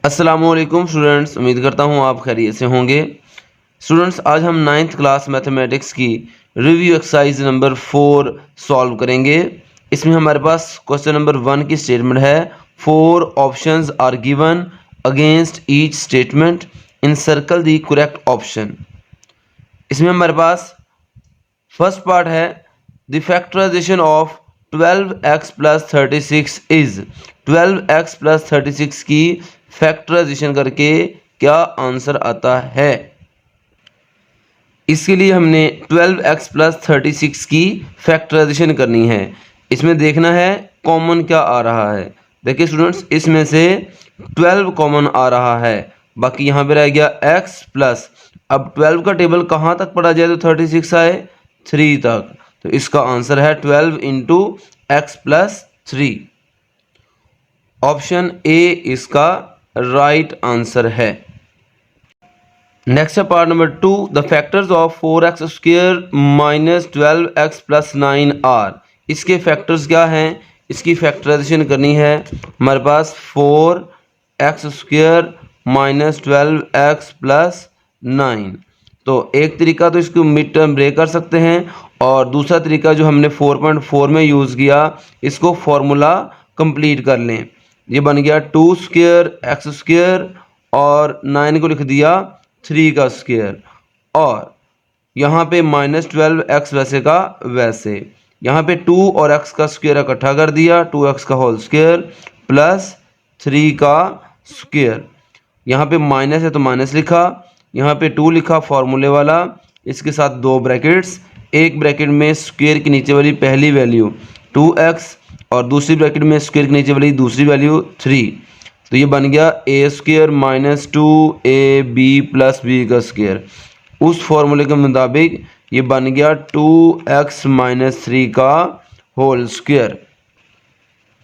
अस्सलामुअलैकुम स्टूडेंट्स, उम्मीद करता हूँ आप खैरियत से होंगे। स्टूडेंट्स, आज हम 9th क्लास मैथमेटिक्स की रिव्यू एक्सरसाइज नंबर 4 सॉल्व करेंगे। इसमें हमारे पास क्वेश्चन नंबर 1 की स्टेटमेंट है, 4 options are given against each statement, encircle the correct option. इसमें हमारे पास फर्स्ट पार्ट है, the factorization of 12x plus 36 is 12x plus 36 की फैक्टराइजेशन करके क्या आंसर आता है। इसके लिए हमने 12x प्लस 36 की फैक्टराइजेशन करनी है। इसमें देखना है कॉमन क्या आ रहा है। देखिए स्टूडेंट्स, इसमें से 12 कॉमन आ रहा है, बाकी यहाँ पे रह गया x प्लस। अब 12 का टेबल कहाँ तक पढ़ा जाए तो 36 आए 3 तक, तो इसका आंसर है 12 into x plus 3। Option A इसका राइट आंसर है। नेक्स्ट है part number 2, the factors of 4x square minus 12x plus 9 are. इसके फैक्टर्स क्या हैं, इसकी फैक्टराइजेशन करनी है। हमारे पास 4x square minus 12x plus 9, तो एक तरीका तो इसको मिड टर्म ब्रेक कर सकते हैं, और दूसरा तरीका जो हमने 4.4 में यूज़ किया, इसको फॉर्मूला कंप्लीट कर लें। ये बन गया 2 स्क्वायर एक्स स्क्वायर और 9 को लिख दिया 3 का स्क्वायर, और यहाँ पे माइनस 12x वैसे का वैसे, यहाँ पे 2 और x का स्क्वायर इकट्ठा कर दिया, 2x का होल स्क्वायर प्लस 3 का स्क्वायर। यहाँ पे माइनस है तो माइनस लिखा, यहाँ पे 2 लिखा फॉर्मूले वाला, इसके साथ 2 ब्रैकेट्स, एक ब्रैकेट में स्क्वायर के नीचे वाली पहली वैल्यू 2x और दूसरी ब्रैकेट में स्क्वायर के नीचे वाली दूसरी वैल्यू 3। तो ये बन गया A square minus 2ab plus B का स्क्वायर। उस फॉर्मूले के मुताबिक ये बन गया 2x माइनस 3 का होल स्क्वायर।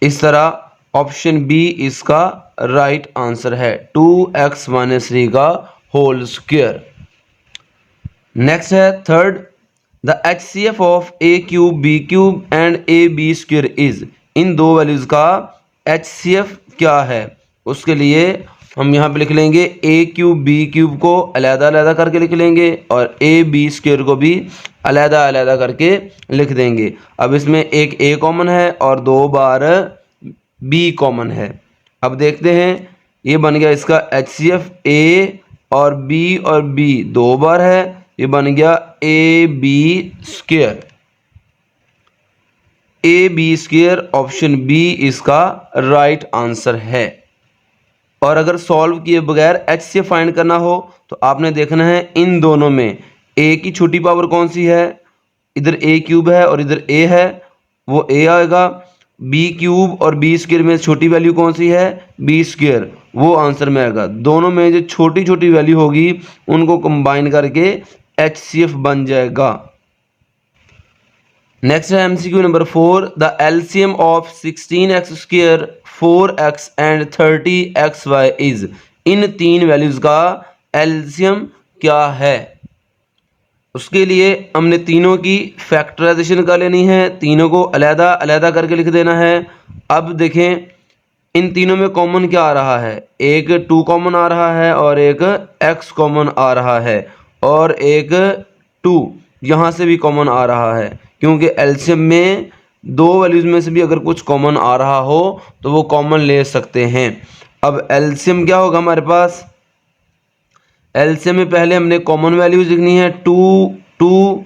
इस तरह ऑप्शन बी इसका राइट आंसर है, 2x माइनस 3 का होल स्क्वायर। नेक्स्ट है third, the HCF of A cube B cube and A B square is. इन दो वैल्यूज का HCF क्या है, उसके लिए हम यहाँ पे लिख लेंगे ए क्यूब बी क्यूब को अलहदा अलहदा करके लिख लेंगे, और ए बी स्क्वायर को भी अलहदा अलहदा करके लिख देंगे। अब इसमें एक ए कॉमन है और 2 बार बी कॉमन है। अब देखते हैं, ये बन गया इसका HCF, ए और बी 2 बार है, ये बन गया A B square. A B square option B इसका राइट आंसर है। और अगर सॉल्व किए बगैर HCF फाइंड करना हो तो आपने देखना है इन दोनों में a की छोटी पावर कौन सी है, इधर a क्यूब है और इधर a है, वो a आएगा। b क्यूब और b स्क्वायर में छोटी वैल्यू कौन सी है, b स्क्वायर, वो आंसर में आएगा। दोनों में जो छोटी छोटी वैल्यू होगी उनको कंबाइन करके HCF बन जाएगा। नेक्स्ट है MCQ number 4, the LCM of 16x square 4x and 30xy is. इन तीन वैल्यूज का एलसीएम क्या है, उसके लिए हमने तीनों की फैक्टराइजेशन कर लेनी है, तीनों को अलहदा अलहदा करके लिख देना है। अब देखें इन तीनों में कॉमन क्या आ रहा है, एक 2 कॉमन आ रहा है और एक x कॉमन आ रहा है, और एक 2 यहाँ से भी कॉमन आ रहा है, क्योंकि एलसीएम में दो वैल्यूज में से भी अगर कुछ कॉमन आ रहा हो तो वो कॉमन ले सकते हैं। अब एलसीएम क्या होगा हमारे पास, एलसीएम में पहले हमने कॉमन वैल्यूज लिखनी है 2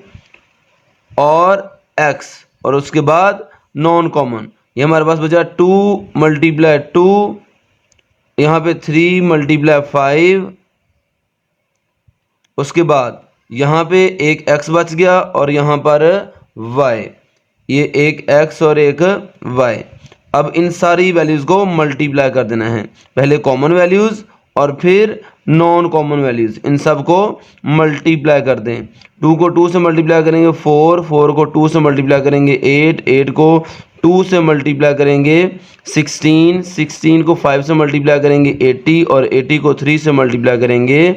और x, और उसके बाद नॉन कॉमन। ये हमारे पास बचा 2 मल्टीप्लाई 2, यहाँ पे 3 मल्टीप्लाई 5, उसके बाद यहाँ पे एक x बच गया और यहाँ पर y, ये एक x और एक y। अब इन सारी वैल्यूज़ को मल्टीप्लाई कर देना है, पहले कॉमन वैल्यूज़ और फिर नॉन कॉमन वैल्यूज़, इन सब को मल्टीप्लाई कर दें। 2 को 2 से मल्टीप्लाई करेंगे 4 को 2 से मल्टीप्लाई करेंगे 8 को 2 से मल्टीप्लाई करेंगे 16 को 5 से मल्टीप्लाई करेंगे 80, और 80 को 3 से मल्टीप्लाई करेंगे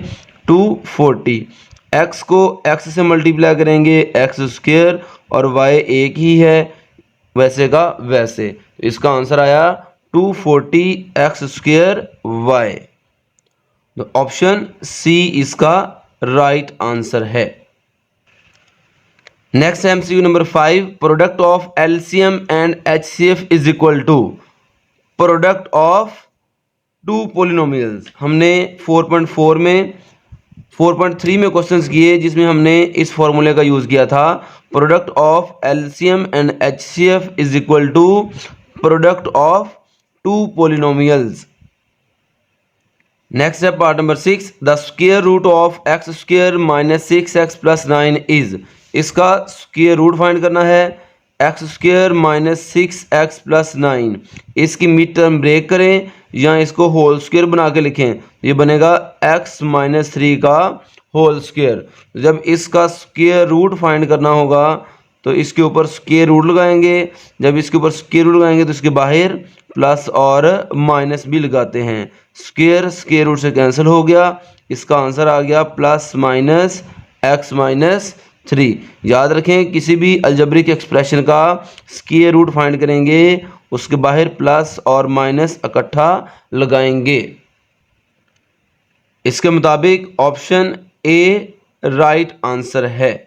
240। x को x से मल्टीप्लाई करेंगे x स्क्वायर, और y एक ही है वैसे का वैसे, इसका आंसर आया 240 x स्क्वायर y। तो ऑप्शन सी इसका राइट आंसर है। Next MCQ number 5, product of LCM and HCF is equal to product of two polynomials. हमने 4.4 में 4.3 में क्वेश्चंस किए जिसमें हमने इस फॉर्मूले का यूज किया था, product of LCM and HCF is equal to product of two polynomials. Next है part number 6, the square root of x square minus 6x plus 9 is. इसका स्क्वायर रूट फाइंड करना है, x square minus 6x plus 9। इसकी mid term break करें या इसको whole square बना के लिखें, ये बनेगा x माइनस 3 का होल स्क्वायर। जब इसका स्क्वायर रूट फाइंड करना होगा तो इसके ऊपर स्क्वायर रूट लगाएंगे, जब इसके ऊपर स्क्वायर रूट लगाएंगे तो इसके बाहर प्लस और माइनस भी लगाते हैं। स्क्वायर रूट से कैंसिल हो गया, इसका आंसर आ गया प्लस माइनस x माइनस 3। याद रखें किसी भी अलजेब्रिक एक्सप्रेशन का स्क्वायर रूट फाइंड करेंगे उसके बाहर प्लस और माइनस इकट्ठा लगाएंगे। इसके मुताबिक ऑप्शन ए राइट आंसर है।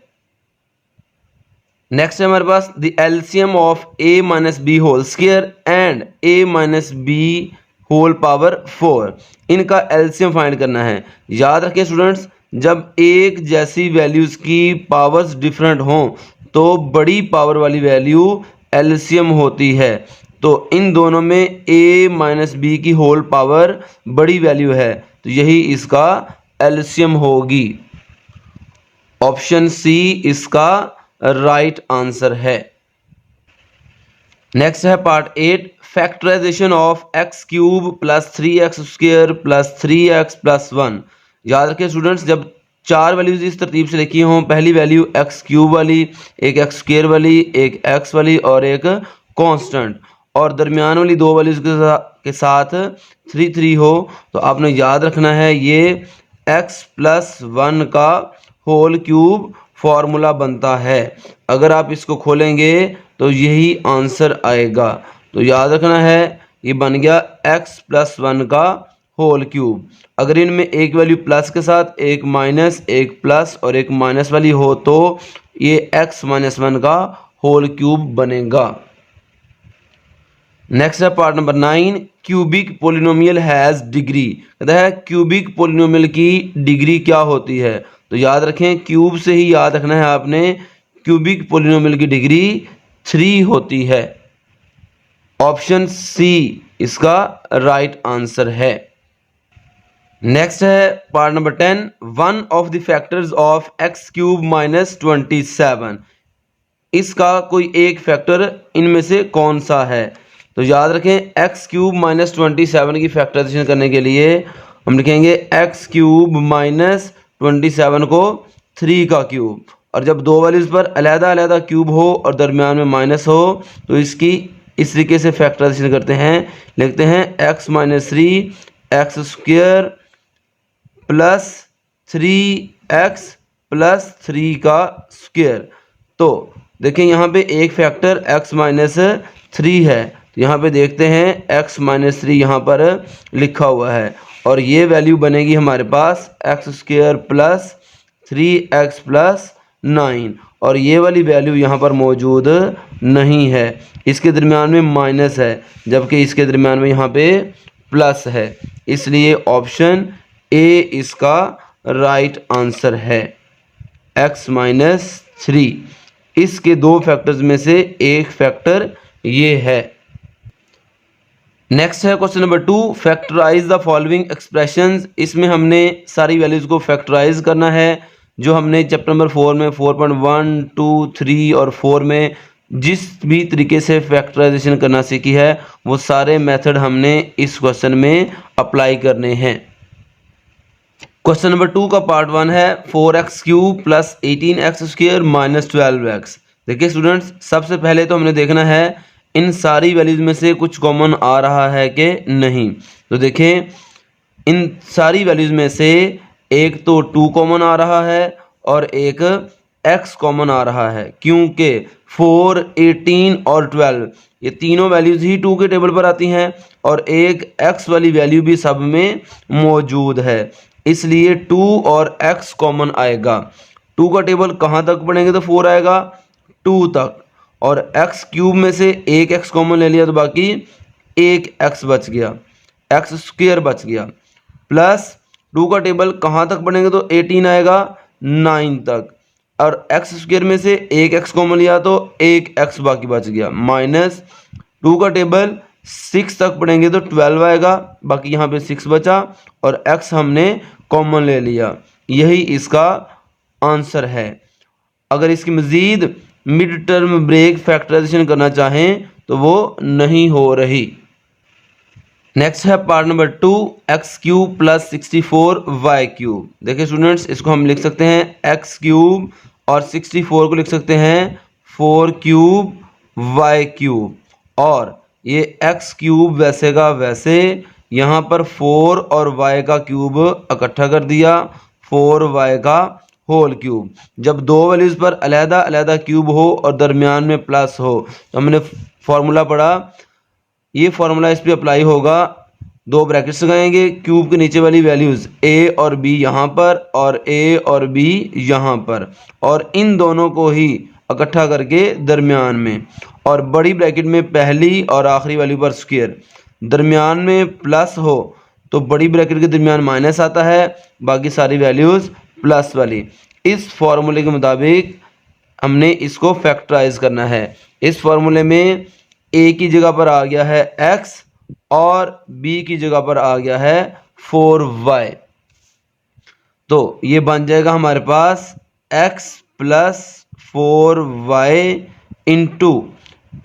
नेक्स्ट है हमारे पास the LCM of a minus B whole square and a minus B whole power 4। इनका एलसीएम फाइंड करना है। याद रखें स्टूडेंट्स, जब एक जैसी वैल्यूज की पावर्स डिफरेंट हों तो बड़ी पावर वाली वैल्यू एलसीएम होती है। तो इन दोनों में a माइनस बी की होल पावर बड़ी वैल्यू है, तो यही इसका एलसीएम होगी। ऑप्शन सी इसका राइट आंसर है। नेक्स्ट है part 8, factorization of x cube plus 3x square plus 3x plus 1। याद रखें स्टूडेंट्स, जब चार वैल्यूज इस तरतीब से लिखी हों, पहली वैल्यू एक्स क्यूब वाली, एक एक्स स्क्वायर वाली, एक एक्स वाली और एक कांस्टेंट, और दरमियान वाली दो वैल्यूज के साथ 3 हो, तो आपने याद रखना है ये x प्लस 1 का होल क्यूब फॉर्मूला बनता है। अगर आप इसको खोलेंगे तो यही आंसर आएगा। तो याद रखना है ये बन गया x प्लस 1 का होल क्यूब। अगर इनमें एक वैल्यू प्लस के साथ एक माइनस, एक प्लस और एक माइनस वाली हो तो ये x माइनस 1 का होल क्यूब बनेगा। नेक्स्ट है part number 9, cubic polynomial has degree. कहता है क्यूबिक पोलिनोमियल की डिग्री क्या होती है। तो याद रखें क्यूब से ही याद रखना है आपने, क्यूबिक पोलिनोमियल की डिग्री 3 होती है। ऑप्शन सी इसका राइट आंसर है। नेक्स्ट है part number 10, one of the factors of x cube minus 27। इसका कोई एक फैक्टर इनमें से कौन सा है। तो याद रखें एक्स क्यूब माइनस 27 की फैक्टराइजेशन करने के लिए हम लिखेंगे एक्स क्यूब माइनस 27 को 3 का क्यूब, और जब दो वैल्यूज पर अलग-अलग क्यूब हो और दरमियान में माइनस हो तो इसकी इस तरीके से फैक्टराइजेशन करते हैं, लिखते हैं x minus 3 x square plus 3x plus 3 का स्क्वायर। तो देखें यहाँ पे एक फैक्टर x माइनस 3 है, तो यहाँ पे देखते हैं x माइनस 3 यहाँ पर लिखा हुआ है, और ये वैल्यू बनेगी हमारे पास x square plus 3x plus 9, और ये वाली वैल्यू यहाँ पर मौजूद नहीं है। इसके दरमियान में माइनस है जबकि इसके दरमियान में यहाँ पे प्लस है, इसलिए ऑप्शन ए इसका राइट आंसर है, x माइनस 3। इसके दो फैक्टर्स में से एक फैक्टर ये है। नेक्स्ट है question number 2, factorize the following expressions. इसमें हमने सारी वैल्यूज को फैक्टराइज करना है जो हमने चैप्टर नंबर 4 में 4.1, 2, 3 और 4 में जिस भी तरीके से फैक्टराइजेशन करना सीखी है वो सारे मेथड हमने इस क्वेश्चन में अप्लाई करने हैं। क्वेश्चन नंबर 2 का पार्ट 1 है 4x cube plus 18x square minus 12x। देखिए स्टूडेंट्स, सबसे पहले तो हमने देखना है इन सारी वैल्यूज में से कुछ कॉमन आ रहा है कि नहीं। तो देखें इन सारी वैल्यूज में से एक तो 2 कॉमन आ रहा है और एक x कॉमन आ रहा है क्योंकि 4, 18 और 12 ये तीनों वैल्यूज़ ही 2 के टेबल पर आती हैं और एक x वाली वैल्यू भी सब में मौजूद है, इसलिए 2 और x कॉमन आएगा। 2 का टेबल कहाँ तक पढ़ेंगे तो 4 आएगा 2 तक, और x क्यूब में से एक x कॉमन ले लिया तो बाकी एक x बच गया, x स्क्वायर बच गया, प्लस 2 का टेबल कहाँ तक पढ़ेंगे तो 18 आएगा 9 तक, और x स्क्वायर में से एक x कॉमन लिया तो एक x बाकी बच गया, माइनस 2 का टेबल 6 तक पढ़ेंगे तो 12 आएगा, बाकी यहाँ पे 6 बचा और x हमने कॉमन ले लिया। यही इसका आंसर है। अगर इसकी मज़ीद मिड टर्म ब्रेक फैक्टराइजेशन करना चाहें तो वो नहीं हो रही। नेक्स्ट है part number 2, x cube plus 64 y cube. देखिए स्टूडेंट्स, इसको हम लिख सकते हैं एक्स क्यूब और 64 को लिख सकते हैं 4 क्यूब वाई क्यूब, और ये एक्स क्यूब वैसे का वैसे यहाँ पर 4 और वाई का क्यूब इकट्ठा कर दिया, 4 वाई का होल क्यूब। जब दो वैल्यूज़ पर अलहदा अलहदा क्यूब हो और दरमियान में प्लस हो तो हमने फॉर्मूला पढ़ा, ये फॉर्मूला इस पे अप्लाई होगा। दो ब्रैकेट्स लगाएंगे, क्यूब के नीचे वाली वैल्यूज़ a और b यहाँ पर और a और b यहाँ पर, और इन दोनों को ही इकट्ठा करके दरमियान में, और बड़ी ब्रैकेट में पहली और आखिरी वैल्यू पर स्क्वायर। दरमियान में प्लस हो तो बड़ी ब्रैकेट के दरमियान माइनस आता है, बाकी सारी वैल्यूज़ प्लस वाली। इस फॉर्मूले के मुताबिक हमने इसको फैक्टराइज करना है। इस फॉर्मूले में a की जगह पर आ गया है x और b की जगह पर आ गया है 4y, तो ये बन जाएगा हमारे पास x plus 4y into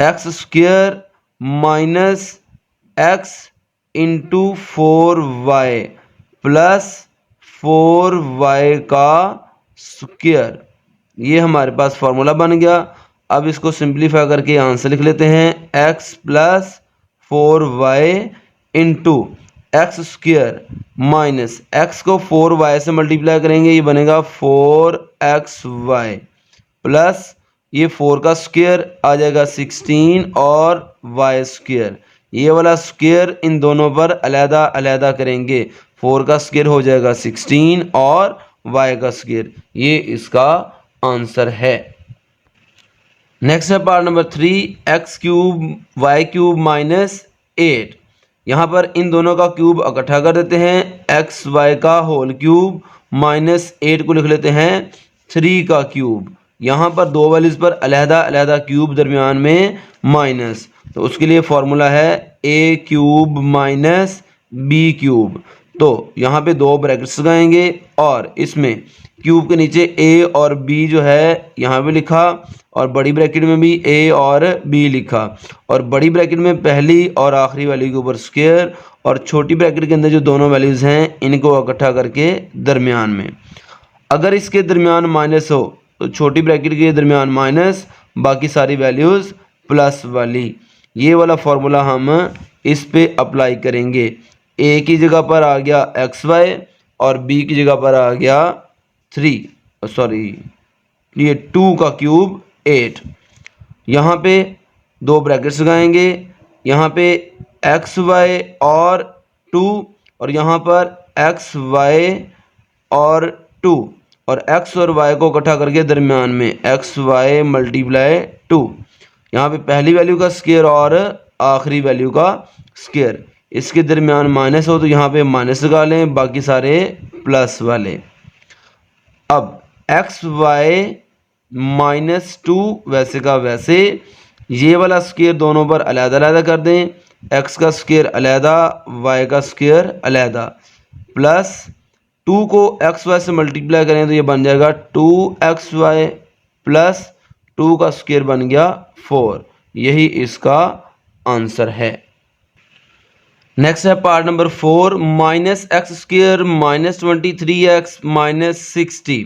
x square minus x into 4y plus 4y का स्क्वायर। ये हमारे पास फॉर्मूला बन गया। अब इसको सिंप्लीफाई करके आंसर लिख लेते हैं, x plus 4y into x square minus x को 4y से मल्टीप्लाई करेंगे, ये बनेगा 4xy प्लस ये 4 का स्क्वायर आ जाएगा 16 और y स्क्वायर। ये वाला स्क्वायर इन दोनों पर अलहदा अलहदा करेंगे, 4 का स्क्वायर हो जाएगा 16 और y का स्क्वायर। ये इसका आंसर है। नेक्स्ट है part number 3, x cube y cube minus 8। यहाँ पर इन दोनों का क्यूब इकट्ठा कर देते हैं, एक्स वाई का होल क्यूब माइनस 8 को लिख लेते हैं 3 का क्यूब। यहाँ पर दो वैल्यूज़ पर अलहदा अलहदा क्यूब दरमियान में माइनस, तो उसके लिए फॉर्मूला है a cube minus b cube. तो यहाँ पे दो ब्रैकेट्स लगाएंगे और इसमें क्यूब के नीचे a और b जो है यहाँ पे लिखा, और बड़ी ब्रैकेट में भी a और b लिखा, और बड़ी ब्रैकेट में पहली और आखिरी वैल्यू के ऊपर स्क्वायर, और छोटी ब्रैकेट के अंदर जो दोनों वैल्यूज़ हैं इनको इकट्ठा करके दरमियान में। अगर इसके दरमियान माइनस हो तो छोटी ब्रैकेट के दरमियान माइनस, बाकी सारी वैल्यूज़ प्लस वाली। ये वाला फॉर्मूला हम इस पे अप्लाई करेंगे। a की जगह पर आ गया xy और b की जगह पर आ गया 2 का क्यूब 8। यहाँ पे दो ब्रैकेट्स लगाएंगे, यहाँ पे xy और 2, और यहाँ पर xy और 2, और x और y को इकट्ठा करके दरमियान में xy मल्टीप्लाई 2। यहाँ पे पहली वैल्यू का स्क्वायर और आखिरी वैल्यू का स्क्वायर। इसके दरमियान माइनस हो तो यहाँ पे माइनस लगा लें, बाकी सारे प्लस वाले। अब xy माइनस 2 वैसे का वैसे, ये वाला स्क्वायर दोनों पर अलहदा अलहदा कर दें, x का स्क्वायर अलहदा y का स्क्वायर अलहदा, प्लस 2 को xy से मल्टीप्लाई करें तो ये बन जाएगा 2xy प्लस 2 का स्क्वायर बन गया 4। यही इसका आंसर है। नेक्स्ट है part number 4, minus x square minus 23x minus 60।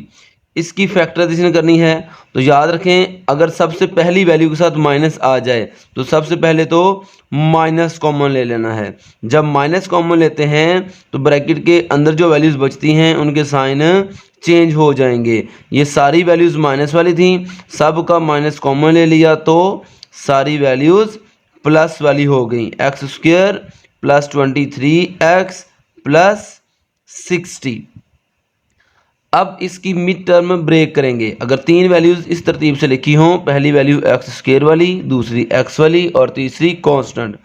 इसकी फैक्टराइजेशन करनी है तो याद रखें, अगर सबसे पहली वैल्यू के साथ माइनस आ जाए तो सबसे पहले तो माइनस कॉमन ले लेना है। जब माइनस कॉमन लेते हैं तो ब्रैकेट के अंदर जो वैल्यूज़ बचती हैं उनके साइन चेंज हो जाएंगे। ये सारी वैल्यूज़ माइनस वाली थी, सब का माइनस कॉमन ले लिया तो सारी वैल्यूज़ प्लस वाली हो गई। X square plus 23x plus 60। अब इसकी मिड टर्म ब्रेक करेंगे। अगर तीन वैल्यूज़ इस तरतीब से लिखी हों, पहली वैल्यू एक्स स्क्वायर वाली, दूसरी एक्स वाली और तीसरी कांस्टेंट,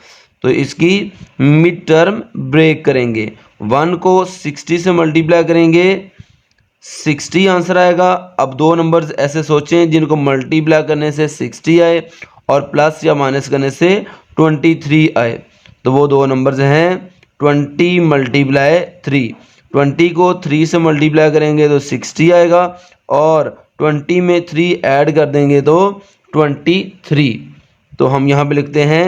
तो इसकी मिड टर्म ब्रेक करेंगे। 1 को 60 से मल्टीप्लाई करेंगे, 60 आंसर आएगा। अब दो नंबर्स ऐसे सोचें जिनको मल्टीप्लाई करने से 60 आए और प्लस या माइनस करने से 23 आए, तो वो दो नंबर्स हैं 20 मल्टीप्लाई 3। 20 को 3 से मल्टीप्लाई करेंगे तो 60 आएगा और 20 में 3 ऐड कर देंगे तो 23। तो हम यहाँ पे लिखते हैं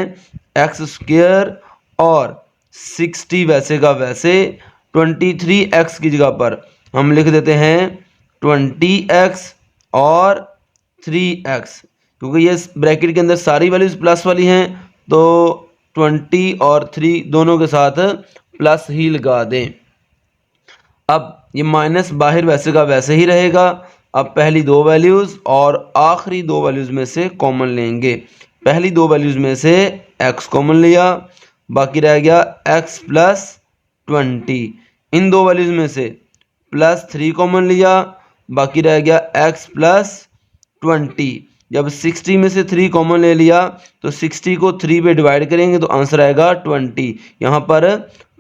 एक्स स्क्वायर और 60 वैसे का वैसे, 23x की जगह पर हम लिख देते हैं 20x और 3x, क्योंकि ये ब्रैकेट के अंदर सारी वैल्यूज प्लस वाली हैं तो 20 और 3 दोनों के साथ प्लस ही लगा दें। अब ये माइनस बाहर वैसे का वैसे ही रहेगा। अब पहली दो वैल्यूज़ और आखिरी दो वैल्यूज़ में से कॉमन लेंगे। पहली दो वैल्यूज़ में से x कॉमन लिया, बाकी रह गया x प्लस 20। इन दो वैल्यूज़ में से प्लस 3 कॉमन लिया, बाकी रह गया x प्लस 20। जब 60 में से 3 कॉमन ले लिया तो 60 को 3 पे डिवाइड करेंगे तो आंसर आएगा 20। यहाँ पर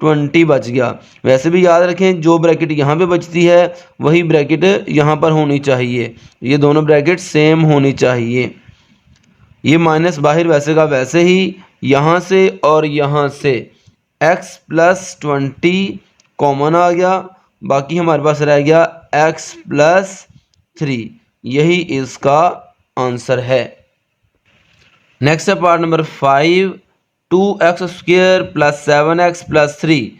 20 बच गया। वैसे भी याद रखें जो ब्रैकेट यहाँ पे बचती है वही ब्रैकेट यहाँ पर होनी चाहिए, ये दोनों ब्रैकेट सेम होनी चाहिए। ये माइनस बाहर वैसे का वैसे ही, यहाँ से और यहाँ से x प्लस 20 कॉमन आ गया, बाकी हमारे पास रह गया x प्लस 3। यही इसका आंसर है। नेक्स्ट है part number 5, 2x square plus 7x plus 3।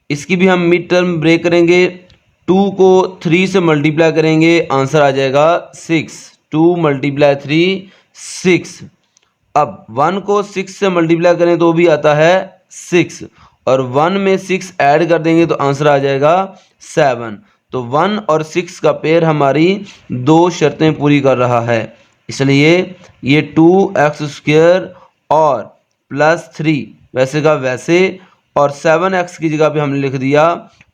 इसकी भी हम मिड टर्म ब्रेक करेंगे। 2 को 3 से मल्टीप्लाई करेंगे, आंसर आ जाएगा 6। 2 मल्टीप्लाई 3 6। अब 1 को 6 से मल्टीप्लाई करें तो भी आता है 6 और 1 में 6 ऐड कर देंगे तो आंसर आ जाएगा 7। तो 1 और 6 का पेयर हमारी दो शर्तें पूरी कर रहा है, इसलिए ये 2x स्क्वायर और प्लस 3 वैसे का वैसे और 7x की जगह पे हमने लिख दिया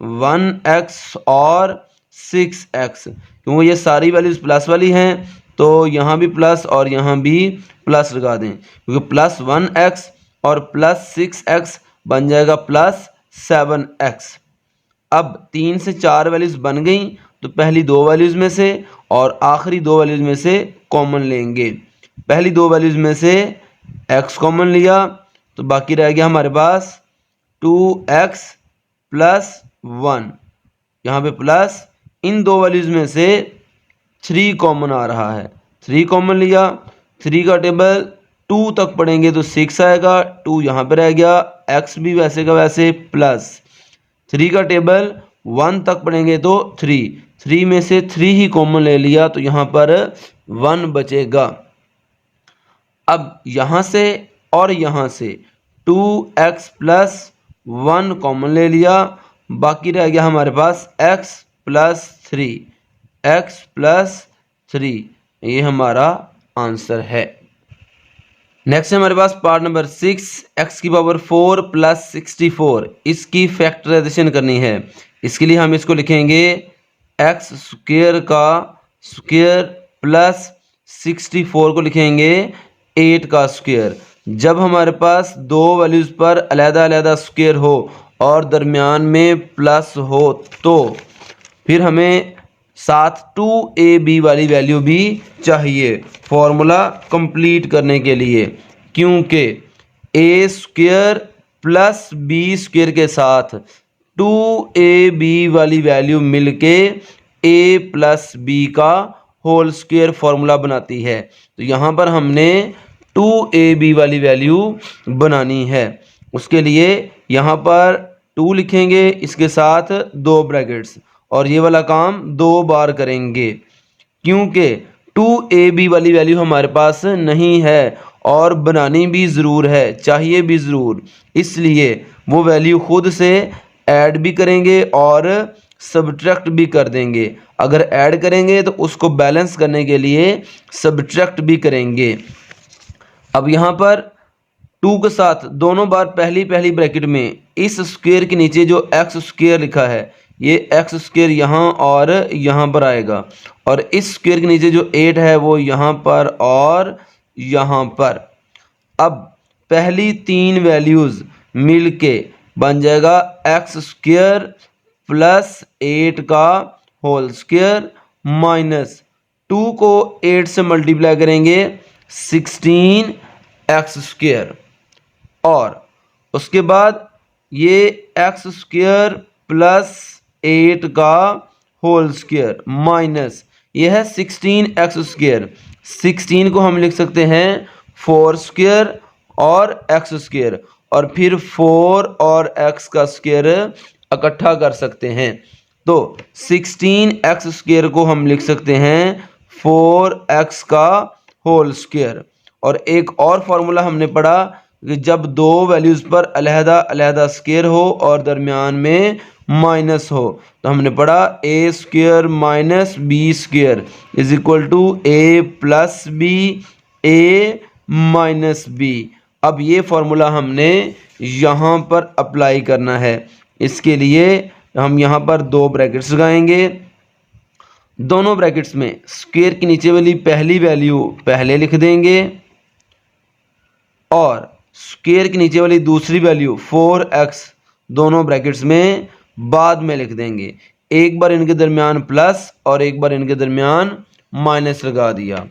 1x और 6x, क्योंकि ये सारी वैल्यूज प्लस वाली हैं तो यहाँ भी प्लस और यहाँ भी प्लस लगा दें, क्योंकि प्लस 1x और प्लस 6x बन जाएगा प्लस 7x। अब 3 से 4 वैल्यूज बन गई तो पहली दो वैल्यूज में से और आखिरी दो वैल्यूज में से कॉमन लेंगे। पहली दो वैल्यूज में से x कॉमन लिया तो बाकी रह गया हमारे पास 2x प्लस 1, यहाँ पे प्लस। इन दो वैल्यूज में से 3 कॉमन आ रहा है, 3 कॉमन लिया, 3 का टेबल 2 तक पढ़ेंगे तो 6 आएगा, 2 यहाँ पे रह गया, x भी वैसे का वैसे प्लस 3 का टेबल 1 तक पढ़ेंगे तो 3 में से 3 ही कॉमन ले लिया तो यहाँ पर 1 बचेगा। अब यहाँ से और यहाँ से 2x प्लस 1 कॉमन ले लिया, बाकी रह गया हमारे पास x प्लस 3, x प्लस 3, ये हमारा आंसर है। नेक्स्ट है हमारे पास पार्ट नंबर 6, x की पावर 4 प्लस 64। इसकी फैक्टराइजेशन करनी है। इसके लिए हम इसको लिखेंगे x स्क्वायर का स्क्वायर प्लस 64 को लिखेंगे 8 का स्क्वायर। जब हमारे पास दो वैल्यूज़ पर अलग-अलग स्क्वायर हो और दरमियान में प्लस हो तो फिर हमें साथ 2ab वाली वैल्यू भी चाहिए फॉर्मूला कंप्लीट करने के लिए, क्योंकि a square plus b square के साथ 2ab वाली वैल्यू मिलके a प्लस b का होल स्क्वायर फॉर्मूला बनाती है। तो यहाँ पर हमने 2ab वाली वैल्यू बनानी है। उसके लिए यहाँ पर 2 लिखेंगे, इसके साथ 2 ब्रैकेट्स और ये वाला काम 2 बार करेंगे, क्योंकि 2ab वाली वैल्यू हमारे पास नहीं है और बनानी भी ज़रूर है, चाहिए भी ज़रूर, इसलिए वो वैल्यू खुद से ऐड भी करेंगे और सब्ट्रैक्ट भी कर देंगे। अगर ऐड करेंगे तो उसको बैलेंस करने के लिए सब्ट्रैक्ट भी करेंगे। अब यहाँ पर 2 के साथ दोनों बार पहली पहली ब्रैकेट में इस स्क्वायर के नीचे जो एक्स स्क्वायर लिखा है, ये एक्स स्क्वायर यहाँ और यहाँ पर आएगा, और इस स्क्वायर के नीचे जो 8 है वो यहाँ पर और यहाँ पर। अब पहली 3 वैल्यूज़ मिलके बन जाएगा एक्स स्क्वायर प्लस 8 का होल स्क्वायर माइनस 2 को 8 से मल्टीप्लाई करेंगे 16 एक्स स्क्वायर, और उसके बाद ये एक्स स्क्वायर प्लस 8 का होल स्क्वायर माइनस ये है 16 एक्स स्क्वायर। 16 को हम लिख सकते हैं 4 स्क्वायर और एक्स स्क्वायर, और फिर 4 और एक्स का स्क्वायर इकट्ठा कर सकते हैं। तो 16 एक्स स्क्वायर को हम लिख सकते हैं 4x का होल स्क्वायर। और एक और फॉर्मूला हमने पढ़ा कि जब दो वैल्यूज़ पर अलहदा अलहदा स्क्वायर हो और दरमियान में माइनस हो, तो हमने पढ़ा A square minus B square is equal to A plus B A minus B. अब ये फॉर्मूला हमने यहाँ पर अप्लाई करना है। इसके लिए हम यहाँ पर 2 ब्रैकेट्स लगाएंगे। दोनों ब्रैकेट्स में स्क्वायर के नीचे वाली पहली वैल्यू पहले लिख देंगे और स्क्वायर के नीचे वाली दूसरी वैल्यू 4x दोनों ब्रैकेट्स में बाद में लिख देंगे। एक बार इनके दरमियान प्लस और एक बार इनके दरमियान माइनस लगा दिया।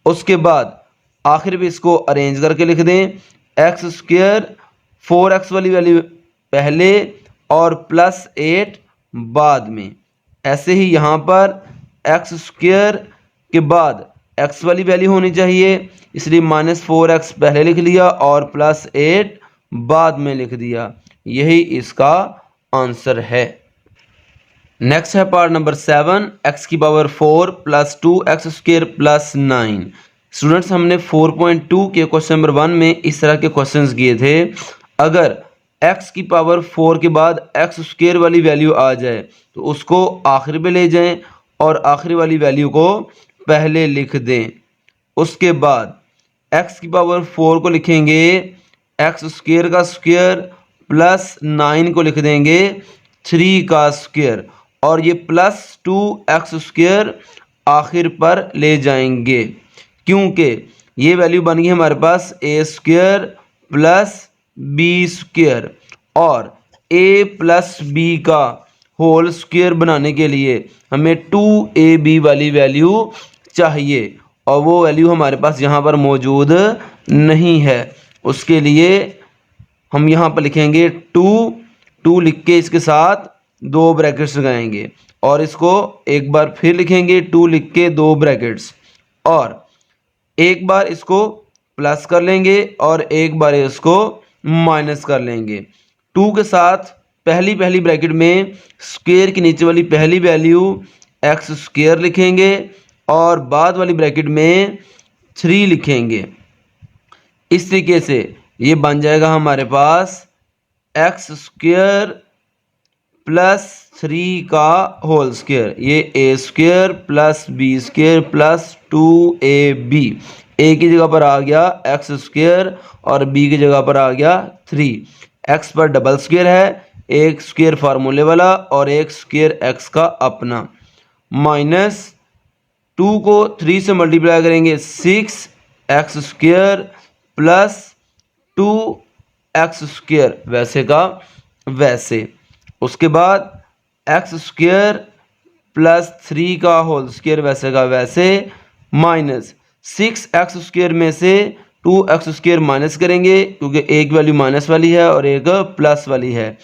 उसके बाद आखिर में इसको अरेंज करके लिख दें, एक्स स्क्वायर 4x वाली वैल्यू पहले और प्लस 8 बाद में। ऐसे ही यहाँ पर एक्स स्क्वायर के बाद x वाली वैल्यू होनी चाहिए, इसलिए -4x पहले लिख लिया और प्लस 8 बाद में लिख दिया। यही इसका आंसर है। नेक्स्ट है पार्ट नंबर 7, x की power 4 plus 2x square plus 9। Students, हमने 4.2 के क्वेश्चन नंबर 1 में इस तरह के क्वेश्चंस किए थे। अगर x की पावर 4 के बाद x स्क्वायर वाली वैल्यू आ जाए तो उसको आखिर में ले जाएं और आखिरी वाली वैल्यू को पहले लिख दें। उसके बाद x की पावर 4 को लिखेंगे x स्क्वायर का स्क्वायर प्लस 9 को लिख देंगे 3 का स्क्वायर, और ये प्लस 2x स्क्वायर आखिर पर ले जाएंगे, क्योंकि ये वैल्यू बन गई हमारे पास a square plus b square, और a प्लस b का होल स्क्वायर बनाने के लिए हमें 2ab वाली वैल्यू चाहिए, और वो वैल्यू हमारे पास यहाँ पर मौजूद नहीं है। उसके लिए हम यहाँ पर लिखेंगे 2 लिख के इसके साथ 2 ब्रैकेट्स लगाएंगे, और इसको एक बार फिर लिखेंगे 2 लिख के 2 ब्रैकेट्स, और एक बार इसको प्लस कर लेंगे और एक बार इसको माइनस कर लेंगे। 2 के साथ पहली पहली ब्रैकेट में स्क्वायर के नीचे वाली पहली वैल्यू एक्स स्क्वायर लिखेंगे और बाद वाली ब्रैकेट में 3 लिखेंगे। इस तरीके से ये बन जाएगा हमारे पास एक्स स्क्वायर प्लस 3 का होल स्क्वायर, ये A square plus B square plus 2ab। A की जगह पर आ गया एक्स स्क्वायर और बी की जगह पर आ गया 3। एक्स पर डबल स्क्वायर है, एक स्क्वायर फार्मूले वाला और एक स्क्वायर एक्स का अपना, माइनस 2 को 3 से मल्टीप्लाई करेंगे 6 x square plus 2 x square वैसे का वैसे। उसके बाद एक्स स्क्वायर प्लस 3 का होल स्क्वायर वैसे का वैसे, माइनस 6 एक्स स्क्वायर में से 2 एक्स स्क्वायर माइनस करेंगे क्योंकि एक वैल्यू माइनस वाली है और एक प्लस वाली है,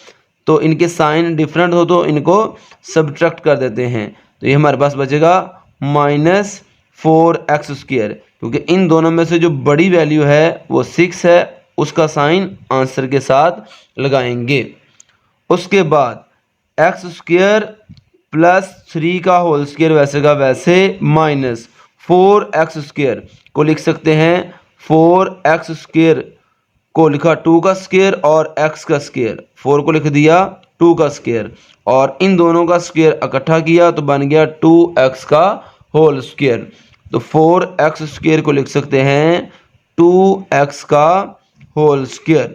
तो इनके साइन डिफरेंट हो तो इनको सब्ट्रैक्ट कर देते हैं। तो ये हमारे पास बचेगा -4x स्क्वायर, क्योंकि इन दोनों में से जो बड़ी वैल्यू है वो 6 है, उसका साइन आंसर के साथ लगाएंगे। उसके बाद एक्स स्क्वायर प्लस 3 का होल स्क्वायर वैसे का वैसे, माइनस 4x स्क्वायर को लिख सकते हैं 4x स्क्वायर को लिखा 2 का स्क्वायर और x का स्क्वायर, 4 को लिख दिया 2 का स्क्वायर, और इन दोनों का स्क्वायर इकट्ठा किया तो बन गया 2x का होल स्क्वायर। तो 4x स्क्वायर को लिख सकते हैं 2x का होल स्क्वायर।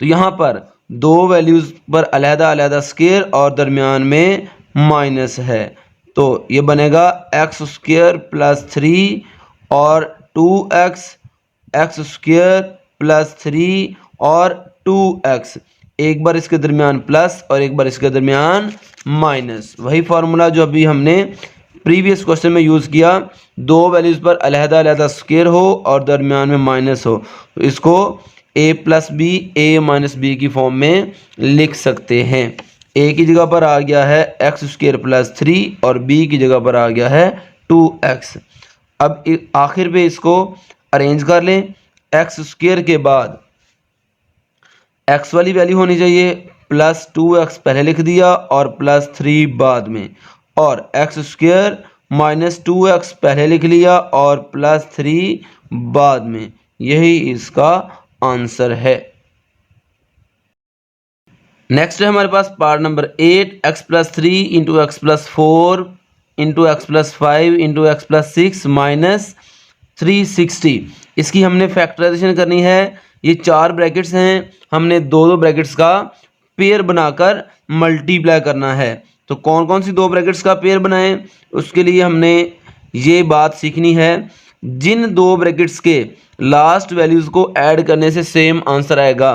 तो यहाँ पर दो वैल्यूज पर अलहदा अलहदा स्क्वायर और दरमियान में माइनस है, तो ये बनेगा एक्स स्क्वायर प्लस 3 और 2x, एक्स स्क्वायर प्लस 3 और 2x, एक बार इसके दरमियान प्लस और एक बार इसके दरमियान माइनस। वही फार्मूला जो अभी हमने प्रीवियस क्वेश्चन में यूज़ किया, दो वैल्यूज़ पर अलहदा अलहदा स्क्वायर हो और दरमियान में माइनस हो, तो इसको a plus B A minus B की फॉर्म में लिख सकते हैं। a की जगह पर आ गया है एक्स स्क्वायर प्लस 3 और b की जगह पर आ गया है 2x। अब आखिर पे इसको अरेंज कर लें। एक्स स्क्वायर के बाद x वाली वैल्यू होनी चाहिए, प्लस 2x पहले लिख दिया और प्लस 3 बाद में, और एक्स स्क्वायर माइनस 2x पहले लिख लिया और प्लस 3 बाद में। यही इसका आंसर है। नेक्स्ट है हमारे पास part number 8, x plus 3 into x plus 4 into x plus 5 into x plus 6 minus 360। इसकी हमने फैक्टराइजेशन करनी है। ये चार ब्रैकेट्स हैं, हमने दो दो ब्रैकेट्स का पेयर बनाकर मल्टीप्लाई करना है। तो कौन कौन सी दो ब्रैकेट्स का पेयर बनाएं, उसके लिए हमने ये बात सीखनी है। जिन दो ब्रैकेट्स के लास्ट वैल्यूज़ को ऐड करने से सेम आंसर आएगा,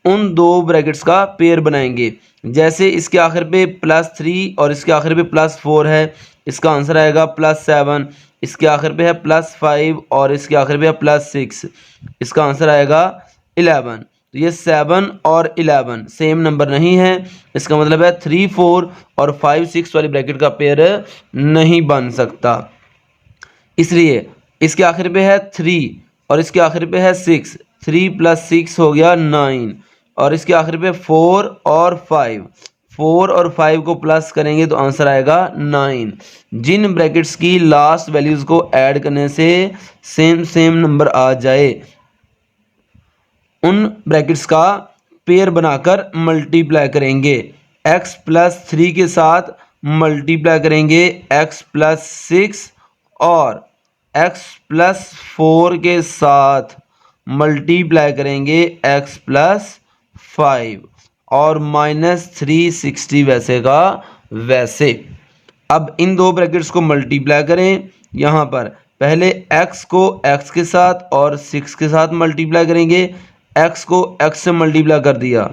उन दो ब्रैकेट्स का पेयर बनाएंगे। जैसे इसके आखिर पे प्लस 3 और इसके आखिर पे प्लस 4 है, इसका आंसर आएगा प्लस 7। इसके आखिर पे है प्लस 5 और इसके आखिर पे है प्लस 6, इसका आंसर आएगा 11। तो ये 7 और 11 सेम नंबर नहीं है, इसका मतलब है 3 4 और 5 6 वाली ब्रैकेट का पेयर नहीं बन सकता। इसलिए इसके आखिर पे है 3 और इसके आखिर पे है 6, 3 प्लस 6 हो गया 9, और इसके आखिर पे 4 और 5, 4 और 5 को प्लस करेंगे तो आंसर आएगा 9। जिन ब्रैकेट्स की लास्ट वैल्यूज़ को ऐड करने से सेम नंबर आ जाए, उन ब्रैकेट्स का पेयर बनाकर मल्टीप्लाई करेंगे। x प्लस 3 के साथ मल्टीप्लाई करेंगे x प्लस 6 और x प्लस 4 के साथ मल्टीप्लाई करेंगे x प्लस 5 और माइनस 360 वैसे का वैसे। अब इन दो ब्रैकेट्स को मल्टीप्लाई करें। यहाँ पर पहले x को x के साथ और 6 के साथ मल्टीप्लाई करेंगे। x को x से मल्टीप्लाई कर दिया,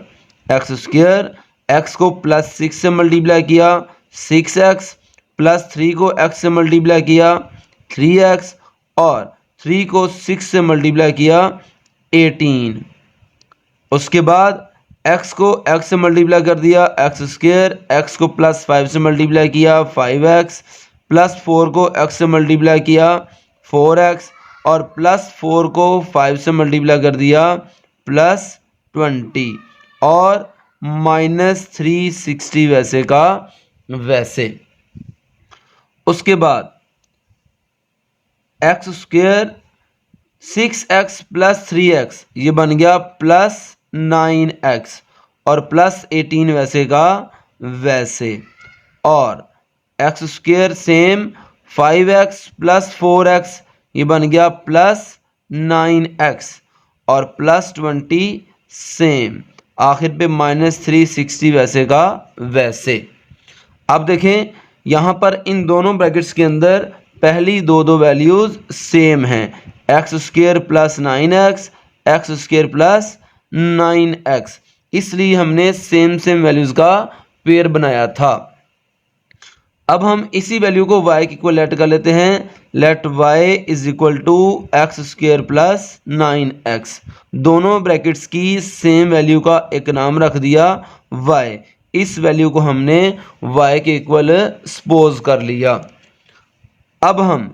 एक्स स्क्वायर, x को प्लस 6 से मल्टीप्लाई किया 6x, प्लस 3 को x से मल्टीप्लाई किया 3x, और 3 को 6 से मल्टीप्लाई किया 18। उसके बाद x को x से मल्टीप्लाई कर दिया एक्स स्क्वायर, x को प्लस 5 से मल्टीप्लाई किया 5x, प्लस 4 को x से मल्टीप्लाई किया 4x, और प्लस 4 को 5 से मल्टीप्लाई कर दिया प्लस 20, और माइनस 360 वैसे का वैसे। उसके बाद x square 6x plus 3x, ये बन गया प्लस 9x, और प्लस 18 वैसे का वैसे। और x square same 5x plus 4x, ये बन गया प्लस 9x, और प्लस 20 सेम। आखिर पे माइनस 360 वैसे का वैसे। अब देखें यहाँ पर इन दोनों ब्रैकेट्स के अंदर पहली दो वैल्यूज़ सेम हैं, x square plus 9x, x square plus 9x, इसलिए हमने सेम वैल्यूज़ का पेयर बनाया था। अब हम इसी वैल्यू को y की इक्वल लेट कर लेते हैं। Let y is equal to x square plus 9x। दोनों ब्रैकेट्स की सेम वैल्यू का एक नाम रख दिया y। इस वैल्यू को हमने y के इक्वल सपोज कर लिया। अब हम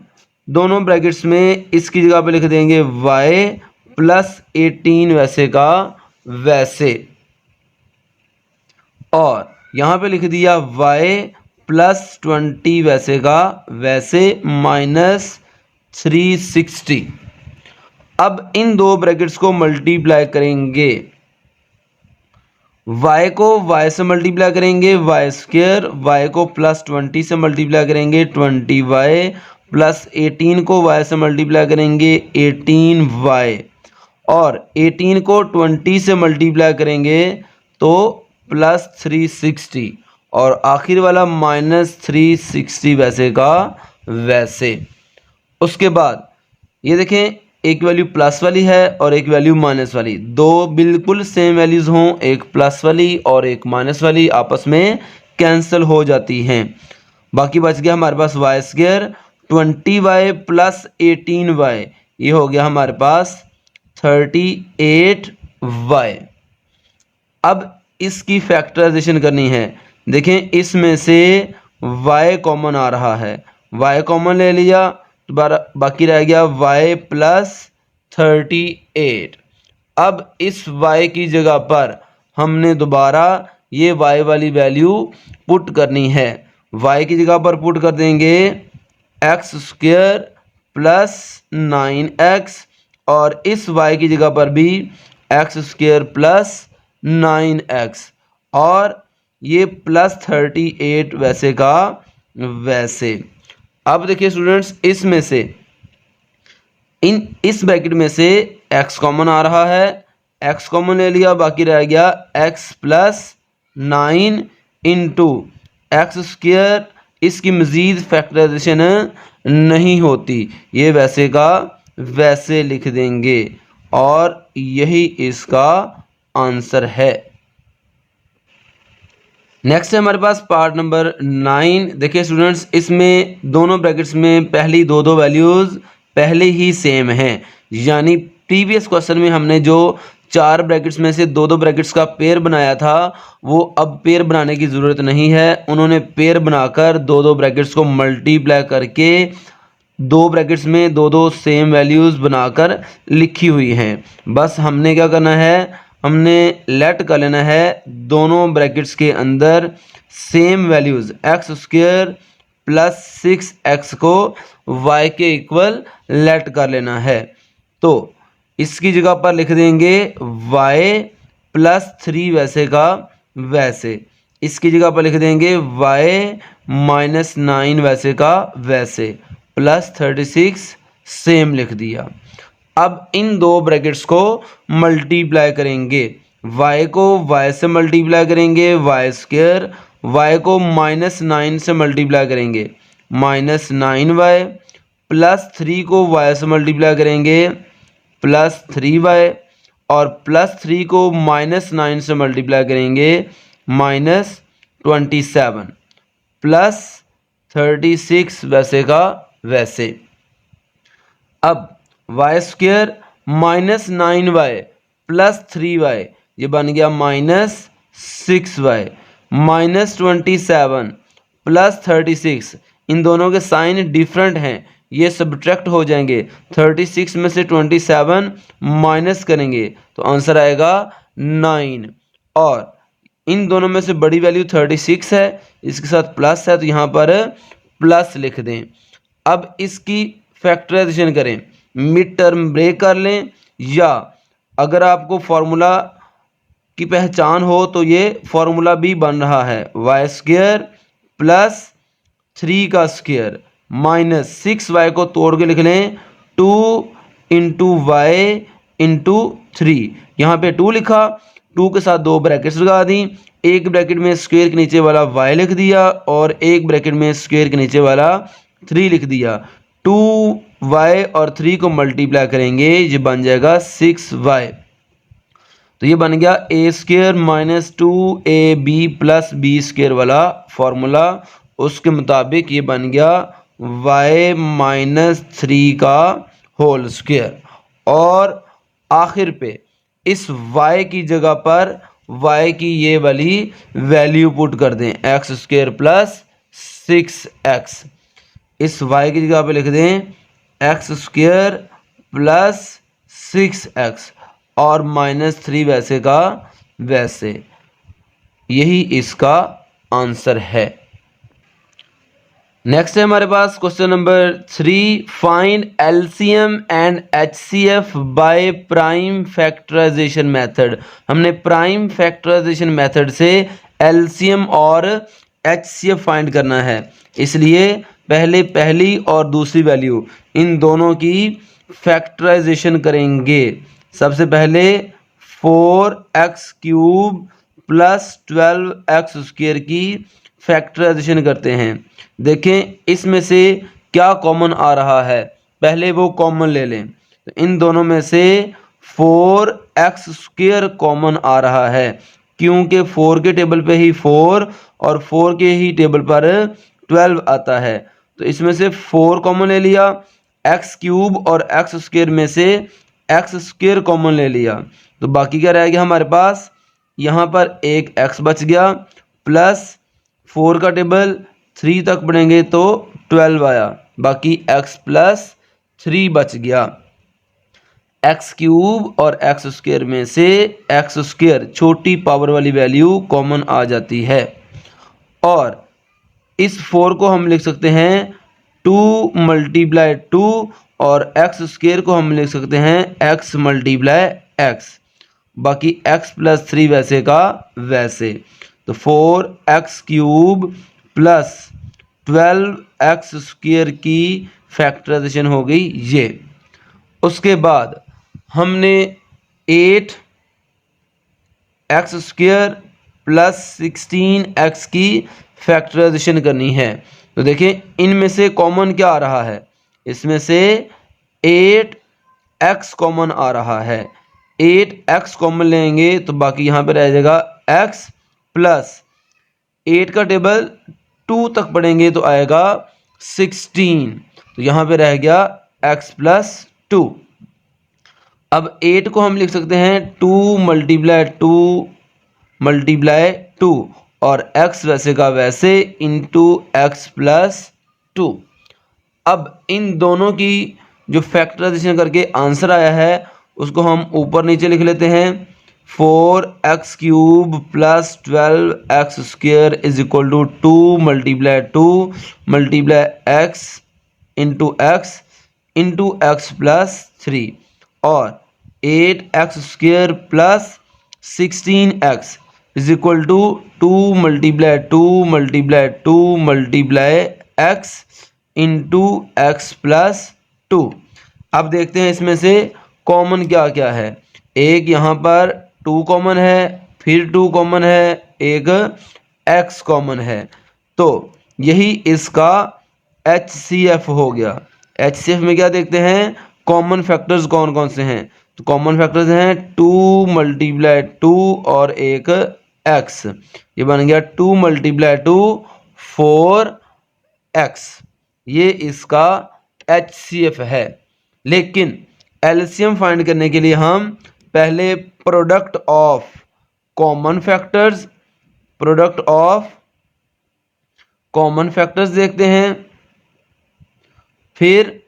दोनों ब्रैकेट्स में इसकी जगह पे लिख देंगे y प्लस 18 वैसे का वैसे, और यहाँ पे लिख दिया y प्लस 20 वैसे का वैसे माइनस 360। अब इन दो ब्रैकेट्स को मल्टीप्लाई करेंगे y को y से मल्टीप्लाई करेंगे वाई स्क्वायर, y को +20 से मल्टीप्लाई करेंगे 20y, +18 को y से मल्टीप्लाई करेंगे 18y, और 18 को 20 से मल्टीप्लाई करेंगे तो +360, और आखिर वाला -360 वैसे का वैसे। उसके बाद ये देखें, एक वैल्यू प्लस वाली है और एक वैल्यू माइनस वाली, दो बिल्कुल सेम वैल्यूज़ हों, एक प्लस वाली और एक माइनस वाली, आपस में कैंसिल हो जाती हैं। बाकी बच गया हमारे पास वाई स्क्वायर 20y + 18y, ये हो गया हमारे पास 38y। अब इसकी फैक्टराइजेशन करनी है। देखें, इसमें से y कॉमन आ रहा है, y कॉमन ले लिया, बाकी रह गया y + 38। अब इस y की जगह पर हमने दोबारा ये y वाली वैल्यू पुट करनी है। y की जगह पर पुट कर देंगे x² + 9x, और इस y की जगह पर भी x² + 9x, और ये +38 वैसे का वैसे। अब देखिए स्टूडेंट्स, इसमें से इस ब्रैकेट में से x कॉमन आ रहा है, x कॉमन ले लिया, बाकी रह गया x + 9 × x²। इसकी मज़ीद फैक्टराइजेशन नहीं होती, ये वैसे का वैसे लिख देंगे, और यही इसका आंसर है। नेक्स्ट है हमारे पास पार्ट नंबर 9। देखिए स्टूडेंट्स, इसमें दोनों ब्रैकेट्स में पहली दो वैल्यूज़ पहले ही सेम हैं, यानी प्रीवियस क्वेश्चन में हमने जो 4 ब्रैकेट्स में से दो ब्रैकेट्स का पेयर बनाया था, वो अब पेयर बनाने की ज़रूरत नहीं है। उन्होंने पेयर बनाकर दो ब्रैकेट्स को मल्टीप्लाई करके दो ब्रैकेट्स में दो सेम वैल्यूज़ बनाकर लिखी हुई हैं। बस हमने क्या करना है, हमने लेट कर लेना है दोनों ब्रैकेट्स के अंदर सेम वैल्यूज़ x² + 6x को y के इक्वल लेट कर लेना है। तो इसकी जगह पर लिख देंगे y + 3 वैसे का वैसे, इसकी जगह पर लिख देंगे y - 9 वैसे का वैसे, +36 सेम लिख दिया। अब इन दो ब्रैकेट्स को मल्टीप्लाई करेंगे, y को y से मल्टीप्लाई करेंगे y², y को -9 से मल्टीप्लाई करेंगे -9y, +3 को y से मल्टीप्लाई करेंगे +3y, और +3 को -9 से मल्टीप्लाई करेंगे -27, +36 वैसे का वैसे। अब y² -9y + 3y, ये बन गया -6y, -27 +36, इन दोनों के साइन डिफरेंट हैं, ये सब्ट्रैक्ट हो जाएंगे। 36 में से 27 माइनस करेंगे तो आंसर आएगा 9, और इन दोनों में से बड़ी वैल्यू 36 है, इसके साथ प्लस है तो यहाँ पर प्लस लिख दें। अब इसकी फैक्टराइजेशन करें, मिड टर्म ब्रेक कर लें, या अगर आपको फॉर्मूला की पहचान हो तो ये फॉर्मूला भी बन रहा है y² + 3 का स्क्वायर -6y को तोड़ के लिख लें 2 × y × 3। यहाँ पे 2 लिखा, 2 के साथ दो ब्रैकेट्स लगा दी, एक ब्रैकेट में स्क्वायर के नीचे वाला y लिख दिया और एक ब्रैकेट में स्क्वायर के नीचे वाला 3 लिख दिया। 2y और 3 को मल्टीप्लाई करेंगे, ये बन जाएगा 6y। तो ये बन गया a² - 2ab + b² वाला फॉर्मूला, उसके मुताबिक ये बन गया y - 3 का होल स्क्वायर। और आखिर पे इस y की जगह पर y की ये वाली वैल्यू पुट कर दें x² + 6x। इस y की जगह पे लिख दें x² + 6x और -3 वैसे का वैसे, यही इसका आंसर है। नेक्स्ट है हमारे पास question number 3, find LCM and HCF by prime factorisation method. हमने प्राइम फैक्टराइजेशन मेथड से एलसीएम और एचसीएफ फाइंड करना है, इसलिए पहले पहली और दूसरी वैल्यू इन दोनों की फैक्टराइजेशन करेंगे। सबसे पहले 4x³ प्लस 12x² की फैक्टराइजेशन करते हैं। देखें इसमें से क्या कॉमन आ रहा है, पहले वो कॉमन ले लें। तो इन दोनों में से 4x² कॉमन आ रहा है, क्योंकि 4 के टेबल पे ही 4 और 4 के ही टेबल पर 12 आता है। तो इसमें से 4 कॉमन ले लिया, x³ और x² में से x² कॉमन ले लिया, तो बाकी क्या रह गया हमारे पास, यहाँ पर एक x बच गया, प्लस 4 का टेबल 3 तक बढ़ेंगे तो 12 आया, बाकी x प्लस 3 बच गया। x³ और x² में से x² छोटी पावर वाली वैल्यू कॉमन आ जाती है, और इस 4 को हम लिख सकते हैं 2 × 2 और x² को हम लिख सकते हैं x × x, बाकी x प्लस 3 वैसे का वैसे। तो 4x³ प्लस 12x² की फैक्टराइजेशन हो गई ये। उसके बाद हमने 8x² प्लस 16x की फैक्टराइजेशन करनी है। तो देखें इनमें से कॉमन क्या आ रहा है, इसमें से 8x कॉमन आ रहा है, 8x कॉमन लेंगे तो बाकी यहाँ पे रह जाएगा x प्लस 8 का टेबल 2 तक पढ़ेंगे तो आएगा 16, तो यहाँ पे रह गया x प्लस 2। अब 8 को हम लिख सकते हैं 2 × 2 और x वैसे का वैसे इंटू x प्लस 2। अब इन दोनों की जो फैक्टराइजेशन करके आंसर आया है उसको हम ऊपर नीचे लिख लेते हैं। 4x³ plus 12x² is equal to 2 × 2 × x into x plus 3 और 8x² plus 16x is equal to 2 × 2 × 2 × x into x plus 2। अब देखते हैं इसमें से कॉमन क्या क्या है। एक यहाँ पर 2 कॉमन है, फिर 2 कॉमन है, एक x कॉमन है, तो यही इसका HCF हो गया। HCF में क्या देखते हैं, कॉमन फैक्टर्स कौन कौन से हैं। तो कॉमन फैक्टर्स हैं 2 × 2 और एक x, ये बन गया 2 × 2 4x, ये इसका HCF है। लेकिन एलसीएम फाइंड करने के लिए हम पहले प्रोडक्ट ऑफ कॉमन फैक्टर्स देखते हैं, फिर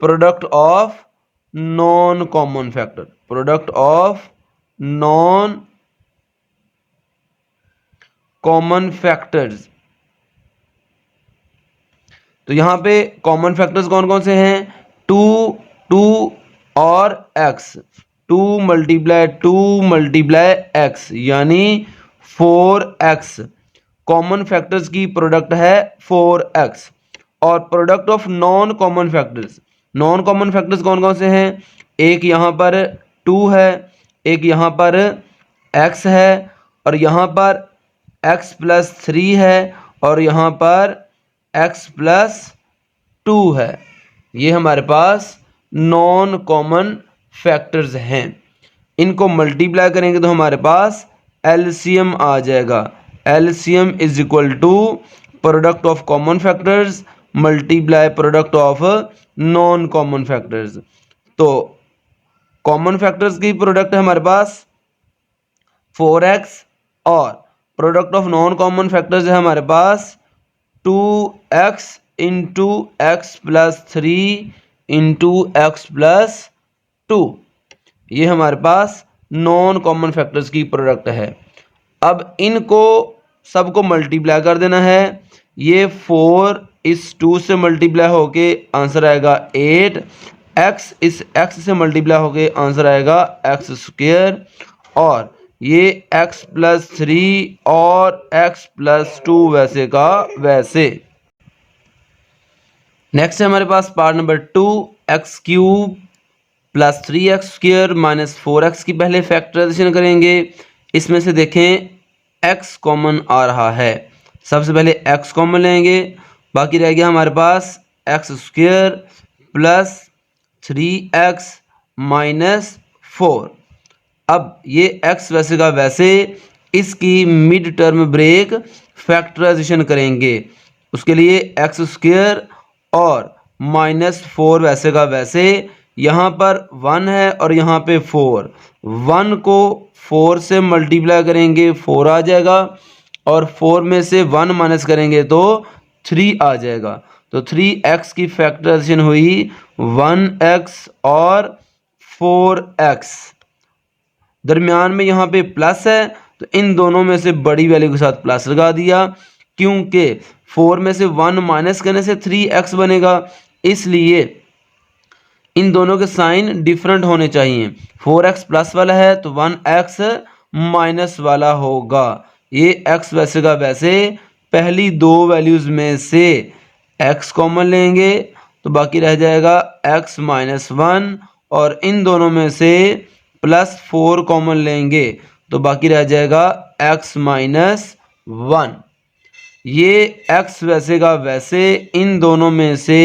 product of non common factor, product of non common factors. तो यहां पे कॉमन फैक्टर्स कौन कौन से हैं, 2 और x, 2 × 2 × x यानी 4x। कॉमन फैक्टर्स की प्रोडक्ट है 4x। और product of non common factors, non common factors कौन कौन से हैं, एक यहाँ पर 2 है, एक यहाँ पर x है, और यहाँ पर x प्लस 3 है, और यहाँ पर x प्लस 2 है। ये हमारे पास नॉन कॉमन फैक्टर्स हैं। इनको मल्टीप्लाई करेंगे तो हमारे पास एलसीएम आ जाएगा। LCM is equal to product of common factors multiply product of non common factors. तो कॉमन फैक्टर्स की प्रोडक्ट है हमारे पास 4x, और product of non common factors है हमारे पास 2x into x plus 3 into x plus 2। ये हमारे पास नॉन कॉमन फैक्टर्स की प्रोडक्ट है। अब इनको सबको मल्टीप्लाई कर देना है, ये 4 इस 2 से मल्टीप्लाई होके आंसर आएगा 8, x इस x से मल्टीप्लाई होके आंसर आएगा एक्स स्क्वायर, और ये x प्लस 3 और x प्लस 2 वैसे का वैसे। नेक्स्ट है हमारे पास part number 2, x cube plus 3x square minus 4x की पहले फैक्टराइजेशन करेंगे। इसमें से देखें x कॉमन आ रहा है, सबसे पहले x कॉमन लेंगे, बाकी रह गया हमारे पास x square plus 3x minus 4। अब ये x वैसे का वैसे, इसकी मिड टर्म ब्रेक फैक्टराइजेशन करेंगे। उसके लिए एक्स स्क्वायर और माइनस 4 वैसे का वैसे, यहाँ पर 1 है और यहाँ पे 4, 1 को 4 से मल्टीप्लाई करेंगे 4 आ जाएगा, और 4 में से 1 माइनस करेंगे तो 3 आ जाएगा। तो 3x की फैक्टराइजेशन हुई 1x और 4x। दरमियान में यहाँ पे प्लस है तो इन दोनों में से बड़ी वैल्यू के साथ प्लस लगा दिया, क्योंकि 4 में से 1 माइनस करने से 3x बनेगा, इसलिए इन दोनों के साइन डिफरेंट होने चाहिए। 4x प्लस वाला है तो 1x माइनस वाला होगा। ये x वैसे का वैसे, पहली दो वैल्यूज में से x कॉमन लेंगे तो बाकी रह जाएगा x माइनस 1, और इन दोनों में से प्लस 4 कॉमन लेंगे तो बाकी रह जाएगा x माइनस 1। ये x वैसे का वैसे, इन दोनों में से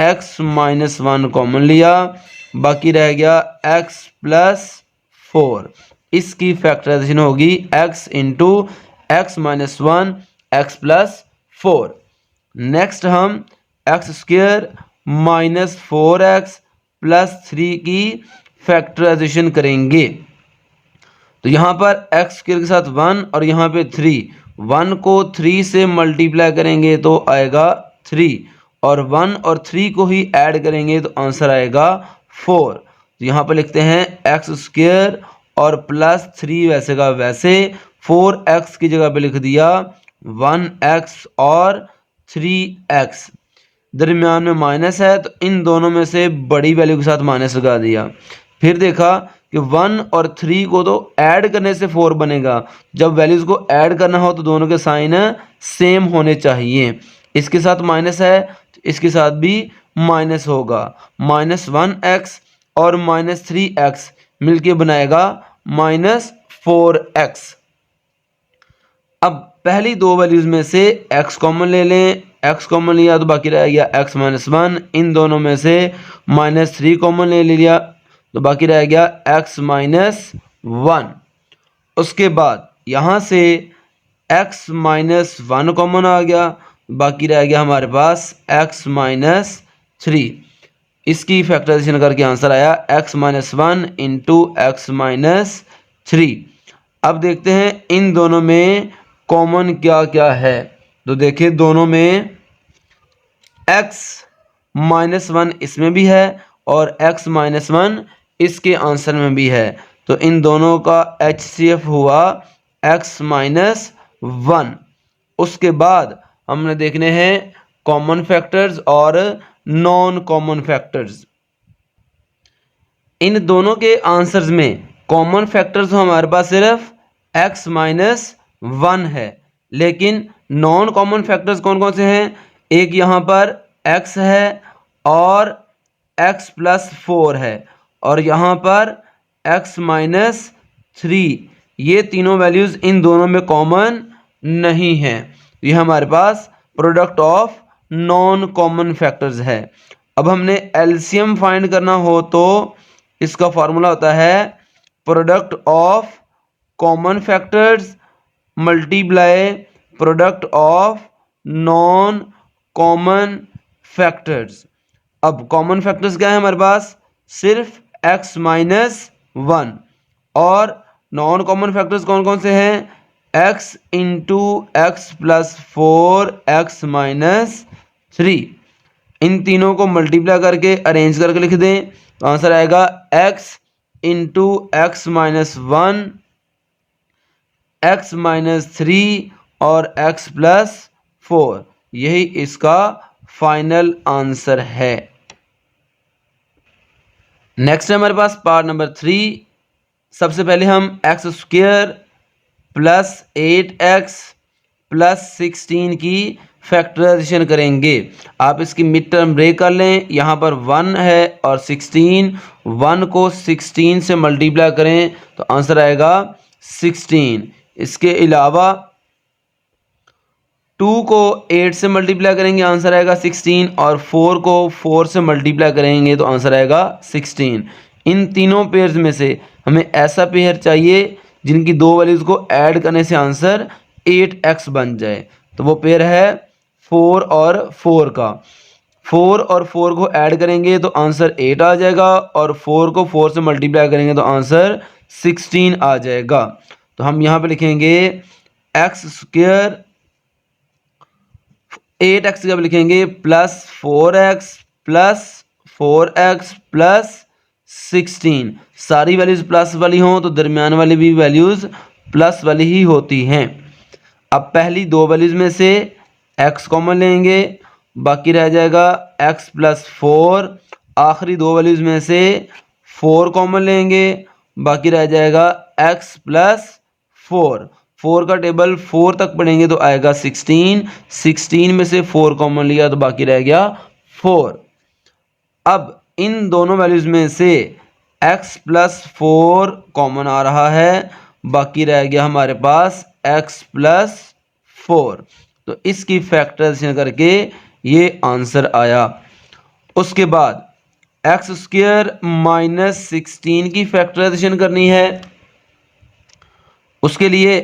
x माइनस 1 कॉमन लिया, बाकी रह गया x प्लस 4। इसकी फैक्टराइजेशन होगी x into x minus 1 x plus 4। Next हम x square minus 4x plus 3 की फैक्टराइजेशन करेंगे। तो यहाँ पर एक्स स्क्वायर के साथ 1 और यहाँ पे 3, 1 को 3 से मल्टीप्लाई करेंगे तो आएगा 3, और 1 और 3 को ही ऐड करेंगे तो आंसर आएगा 4। तो यहाँ पर लिखते हैं एक्स स्क्वायर और प्लस 3 वैसे का वैसे, 4x की जगह पे लिख दिया 1x और 3x। दरमियान में माइनस है तो इन दोनों में से बड़ी वैल्यू के साथ माइनस लगा दिया। फिर देखा कि 1 और 3 को तो ऐड करने से 4 बनेगा, जब वैल्यूज को ऐड करना हो तो दोनों के साइन सेम होने चाहिए। इसके साथ माइनस है तो इसके साथ भी माइनस होगा, माइनस 1x और माइनस 3x मिलके बनाएगा माइनस 4x। अब पहली दो वैल्यूज में से x कॉमन ले लें, x कॉमन लिया तो बाकी रह गया x माइनस 1, इन दोनों में से माइनस 3 कॉमन ले लिया तो बाकी रह गया x माइनस 1। उसके बाद यहाँ से x माइनस 1 कॉमन आ गया, बाकी रह गया हमारे पास x माइनस 3। इसकी फैक्टराइजेशन करके आंसर आया x minus 1 into x minus 3। अब देखते हैं इन दोनों में कॉमन क्या क्या है। तो देखिए दोनों में x माइनस 1 इसमें भी है और x माइनस 1 इसके आंसर में भी है, तो इन दोनों का HCF हुआ x माइनस 1। उसके बाद हमने देखने हैं कॉमन फैक्टर्स और नॉन कॉमन फैक्टर्स। इन दोनों के आंसर्स में कॉमन फैक्टर्स हमारे पास सिर्फ x माइनस 1 है, लेकिन नॉन कॉमन फैक्टर्स कौन कौन से हैं? एक यहाँ पर x है और x प्लस 4 है, और यहाँ पर x माइनस 3। ये तीनों वैल्यूज़ इन दोनों में कॉमन नहीं है, ये हमारे पास product of non common factors है। अब हमने एलसीएम फाइंड करना हो तो इसका फॉर्मूला होता है product of common factors multiply product of non common factors. अब कॉमन फैक्टर्स क्या है हमारे पास? सिर्फ x माइनस 1, और नॉन कॉमन फैक्टर्स कौन कौन से हैं? x into x plus 4 x minus 3। इन तीनों को मल्टीप्लाई करके अरेंज करके लिख दें तो आंसर आएगा x into x minus 1 x minus 3 और x प्लस 4। यही इसका फाइनल आंसर है। नेक्स्ट है हमारे पास पार्ट नंबर 3। सबसे पहले हम x square plus 8x plus 16 की फैक्टराइजेशन करेंगे। आप इसकी मिड टर्म ब्रेक कर लें। यहाँ पर 1 है और 16, 1 को 16 से मल्टीप्लाई करें तो आंसर आएगा 16। इसके अलावा 2 को 8 से मल्टीप्लाई करेंगे आंसर आएगा 16 और 4 को 4 से मल्टीप्लाई करेंगे तो आंसर आएगा 16। इन तीनों पेयर्स में से हमें ऐसा पेयर चाहिए जिनकी दो वैल्यूज़ को ऐड करने से आंसर 8x बन जाए। तो वो पेयर है 4 और 4 का। 4 और 4 को ऐड करेंगे तो आंसर 8 आ जाएगा और 4 को 4 से मल्टीप्लाई करेंगे तो आंसर 16 आ जाएगा। तो हम यहाँ पे लिखेंगे एक्स स्क्वायर 8x जब लिखेंगे plus 4x plus 4x plus 16। सारी वैल्यूज़ प्लस वाली हों तो दरमियान वाली भी वैल्यूज़ प्लस वाली ही होती हैं। अब पहली दो वैल्यूज़ में से x कॉमन लेंगे, बाकी रह जाएगा x प्लस 4। आखिरी दो वैल्यूज़ में से 4 कॉमन लेंगे, बाकी रह जाएगा x प्लस 4। 4 का टेबल 4 तक पढ़ेंगे तो आएगा 16। 16 में से 4 कॉमन लिया तो बाकी रह गया 4। अब इन दोनों वैल्यूज़ में से x प्लस 4 कॉमन आ रहा है, बाकी रह गया हमारे पास x प्लस 4। तो इसकी फैक्टराइजेशन करके ये आंसर आया। उसके बाद एक्स स्क्वायर माइनस 16 की फैक्टराइजेशन करनी है। उसके लिए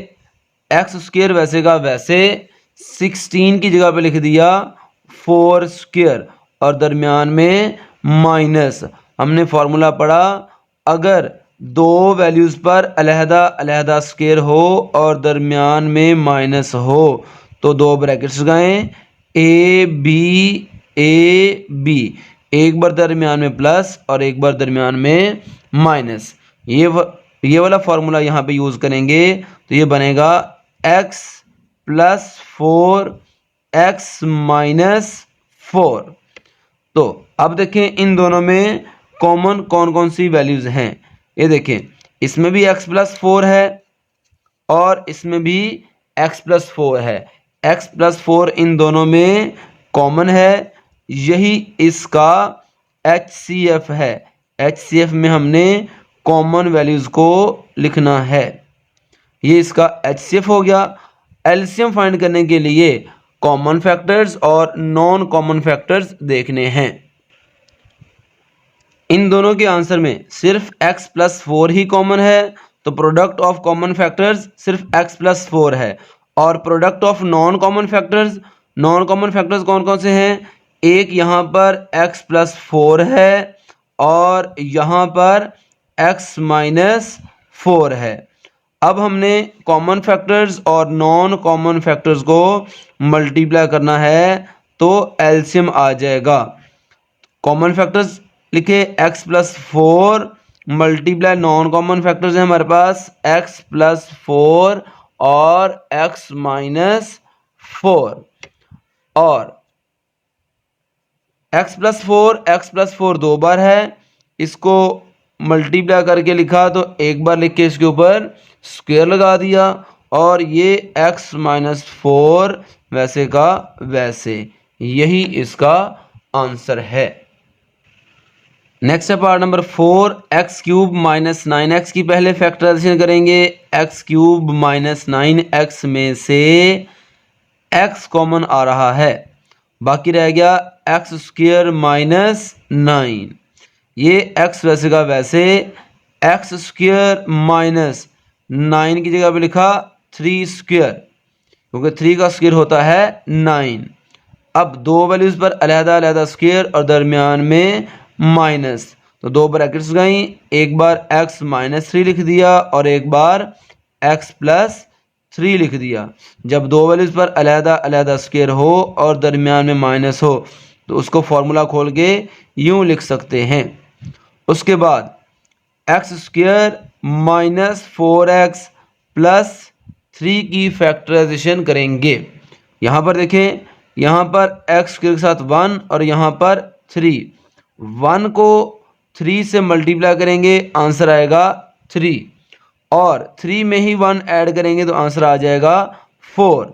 एक्स स्क्वायर वैसे का वैसे 16 की जगह पे लिख दिया 4 स्क्वायर और दरमियान में माइनस। हमने फॉर्मूला पढ़ा, अगर दो वैल्यूज़ पर अलहदा अलहदा स्क्वायर हो और दरमियान में माइनस हो तो दो ब्रैकेट्स लगाएं ए बी, एक बार दरमियान में प्लस और एक बार दरमियान में माइनस। ये वाला फॉर्मूला यहाँ पे यूज़ करेंगे तो ये बनेगा x प्लस 4 x माइनस 4। तो अब देखें इन दोनों में कॉमन कौन कौन सी वैल्यूज़ हैं। ये देखें, इसमें भी x प्लस 4 है और इसमें भी x प्लस 4 है। x प्लस 4 इन दोनों में कॉमन है, यही इसका HCF है। HCF में हमने कॉमन वैल्यूज़ को लिखना है। ये इसका HCF हो गया। एलसीएम फाइंड करने के लिए कॉमन फैक्टर्स और नॉन कॉमन फैक्टर्स देखने हैं। इन दोनों के आंसर में सिर्फ x प्लस 4 ही कॉमन है, तो प्रोडक्ट ऑफ कॉमन फैक्टर्स सिर्फ x प्लस 4 है। और product of non common factors कौन कौन से हैं? एक यहाँ पर x प्लस 4 है और यहाँ पर x माइनस 4 है। अब हमने कॉमन फैक्टर्स और नॉन कॉमन फैक्टर्स को मल्टीप्लाई करना है तो एलसीएम आ जाएगा। कॉमन फैक्टर्स लिखे x plus 4 multiply non common factors है हमारे पास x प्लस 4 और x माइनस 4। और x प्लस 4 दो बार है, इसको मल्टीप्लाई करके लिखा तो एक बार लिख के इसके ऊपर स्क्वायर लगा दिया और ये x माइनस 4 वैसे का वैसे, यही इसका आंसर है। नेक्स्ट है part number 4, x cube minus 9x की पहले फैक्टराइजेशन करेंगे। एक्स क्यूब माइनस 9x में से x कॉमन आ रहा है, बाकी रह गया एक्स स्क्वायर माइनस 9। ये x वैसे का वैसे एक्स स्क्वायर माइनस 9 की जगह पे लिखा 3 स्क्वायर, क्योंकि 3 का स्क्वायर होता है 9। अब दो वैल्यूज़ पर अलहदा अलहदा स्क्वायर और दरमियान में माइनस, तो दो ब्रैकेट्स गई, एक बार x माइनस 3 लिख दिया और एक बार x प्लस 3 लिख दिया। जब दो वैल्यूज़ पर अलहदा अलहदा स्क्वायर हो और दरमियान में माइनस हो तो उसको फॉर्मूला खोल के यूँ लिख सकते हैं। उसके बाद x square minus 4x plus 3 की फैक्टराइजेशन करेंगे। यहाँ पर देखें, यहाँ पर एक्स स्क्वायर के साथ 1 और यहाँ पर 3। 1 को 3 से मल्टीप्लाई करेंगे, आंसर आएगा 3 और 3 में ही 1 ऐड करेंगे तो आंसर आ जाएगा 4।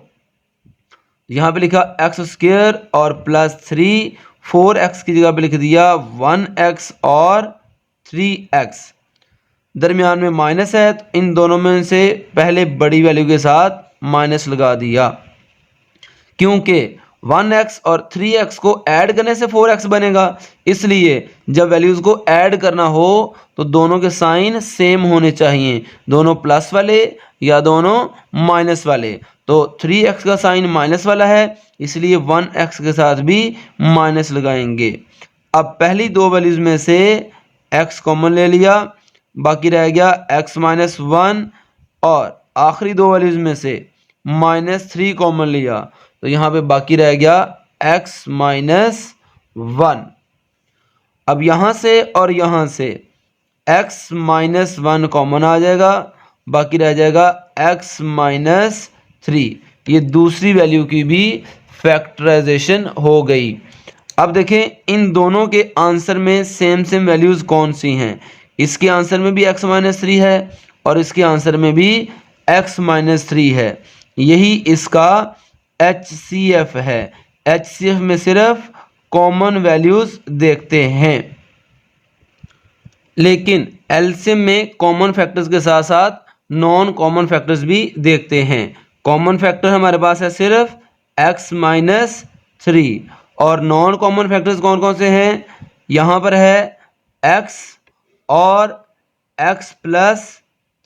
यहाँ पे लिखा एक्स स्क्वायर और प्लस 3, 4x की जगह पे लिख दिया 1x और 3x। दरमियान में माइनस है तो इन दोनों में से पहले बड़ी वैल्यू के साथ माइनस लगा दिया, क्योंकि 1x और 3x को ऐड करने से 4x बनेगा। इसलिए जब वैल्यूज़ को ऐड करना हो तो दोनों के साइन सेम होने चाहिए, दोनों प्लस वाले या दोनों माइनस वाले। तो 3x का साइन माइनस वाला है, इसलिए 1x के साथ भी माइनस लगाएंगे। अब पहली दो वैल्यूज़ में से x कॉमन ले लिया, बाकी रह गया x माइनस 1 और आखिरी दो वैल्यूज़ में से -3 कॉमन लिया तो यहाँ पे बाकी रह गया x माइनस 1। अब यहाँ से और यहाँ से x माइनस 1 कॉमन आ जाएगा, बाकी रह जाएगा x माइनस 3। ये दूसरी वैल्यू की भी फैक्टराइजेशन हो गई। अब देखें इन दोनों के आंसर में सेम वैल्यूज़ कौन सी हैं। इसके आंसर में भी x माइनस 3 है और इसके आंसर में भी x माइनस 3 है। यही इसका HCF है। HCF में सिर्फ कॉमन वैल्यूज़ देखते हैं, लेकिन एलसीएम में कॉमन फैक्टर्स के साथ साथ नॉन कॉमन फैक्टर्स भी देखते हैं। कॉमन फैक्टर हमारे पास है सिर्फ x माइनस 3 और नॉन कॉमन फैक्टर्स कौन कौन से हैं। यहाँ पर है x और x प्लस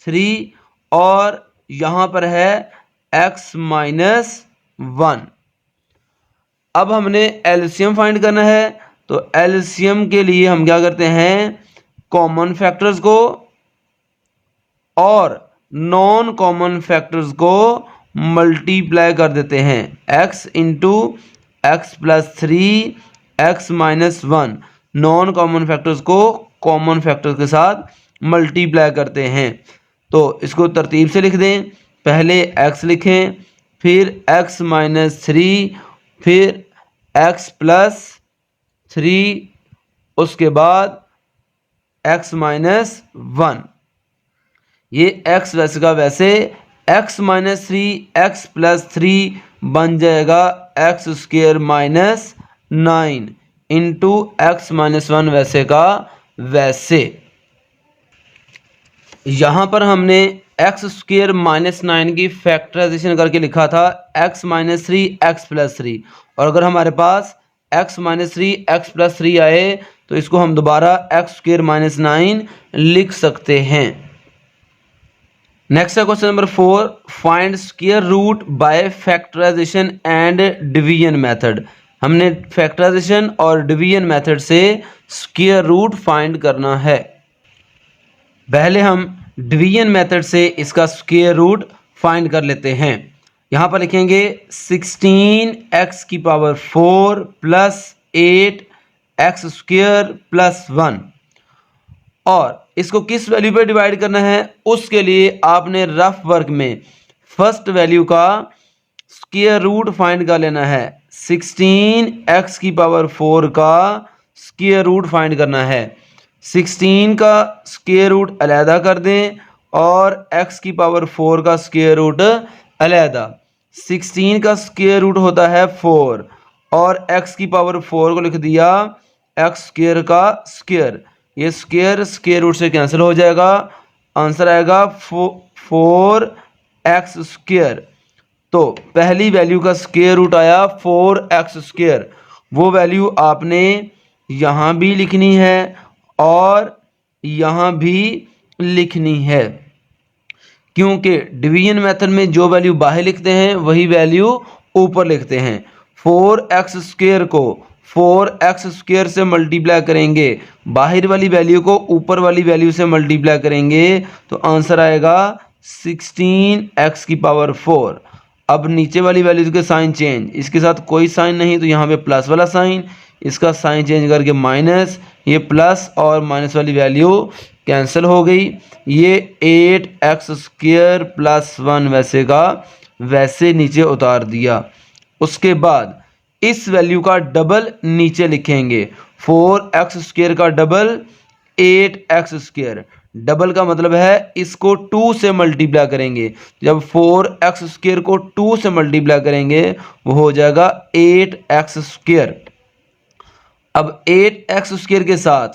3 और यहाँ पर है x माइनस 1। अब हमने एलसीएम फाइंड करना है, तो एलसीएम के लिए हम क्या करते हैं, कॉमन फैक्टर्स को और नॉन कॉमन फैक्टर्स को मल्टीप्लाई कर देते हैं। x into x plus 3 x minus 1 non common factors को कॉमन फैक्टर्स के साथ मल्टीप्लाई करते हैं। तो इसको तरतीब से लिख दें, पहले x लिखें, फिर x माइनस 3, फिर x प्लस 3, उसके बाद x माइनस 1। ये x वैसे का वैसे x माइनस 3 x प्लस 3 बन जाएगा x square minus 9 into x minus 1 वैसे का वैसे। यहाँ पर हमने एक्स स्क्वायर माइनस 9 की फैक्टराइजेशन करके लिखा था x माइनस 3 एक्स प्लस 3, और अगर हमारे पास x माइनस 3 एक्स प्लस 3 आए तो इसको हम दोबारा एक्स स्क्वायर माइनस 9 लिख सकते हैं। नेक्स्ट है question number 4, find square root by factorization and division method. हमने फैक्टराइजेशन और डिवीजन मेथड से स्क्वायर रूट फाइंड करना है। पहले हम डिवीजन मेथड से इसका स्क्वायर रूट फाइंड कर लेते हैं। यहाँ पर लिखेंगे 16x की power 4 plus 8x square plus 1, और इसको किस वैल्यू पे डिवाइड करना है, उसके लिए आपने रफ वर्क में फर्स्ट वैल्यू का स्क्वायर रूट फाइंड कर लेना है। 16x की पावर 4 का स्क्वायर रूट फाइंड करना है। 16 का स्क्वायर रूट अलहदा कर दें और x की पावर 4 का स्क्वायर रूट अलहदा। 16 का स्क्वायर रूट होता है 4 और x की पावर 4 को लिख दिया x स्क्वायर का स्क्वायर। ये स्क्वायर स्क्वायर रूट से कैंसिल हो जाएगा, आंसर आएगा 4x स्क्वायर। तो पहली वैल्यू का स्क्वायर रूट आया 4x स्क्वायर। वो वैल्यू आपने यहाँ भी लिखनी है और यहाँ भी लिखनी है, क्योंकि डिवीजन मेथड में जो वैल्यू बाहर लिखते हैं वही वैल्यू ऊपर लिखते हैं। 4x स्क्वायर को 4x स्क्वायर से मल्टीप्लाई करेंगे, बाहर वाली वैल्यू को ऊपर वाली वैल्यू से मल्टीप्लाई करेंगे तो आंसर आएगा 16x की पावर 4। अब नीचे वाली वैल्यू के साइन चेंज, इसके साथ कोई साइन नहीं तो यहाँ पे प्लस वाला साइन, इसका साइन चेंज करके माइनस, ये प्लस और माइनस वाली वैल्यू कैंसिल हो गई। ये 8x स्क्वायर प्लस 1 वैसे का वैसे नीचे उतार दिया। उसके बाद इस वैल्यू का डबल नीचे लिखेंगे। 4x² का डबल 8x²। डबल का मतलब है इसको 2 से मल्टीप्लाई करेंगे। जब 4x² को 2 से मल्टीप्लाई करेंगे वो हो जाएगा 8x²। अब 8x² के साथ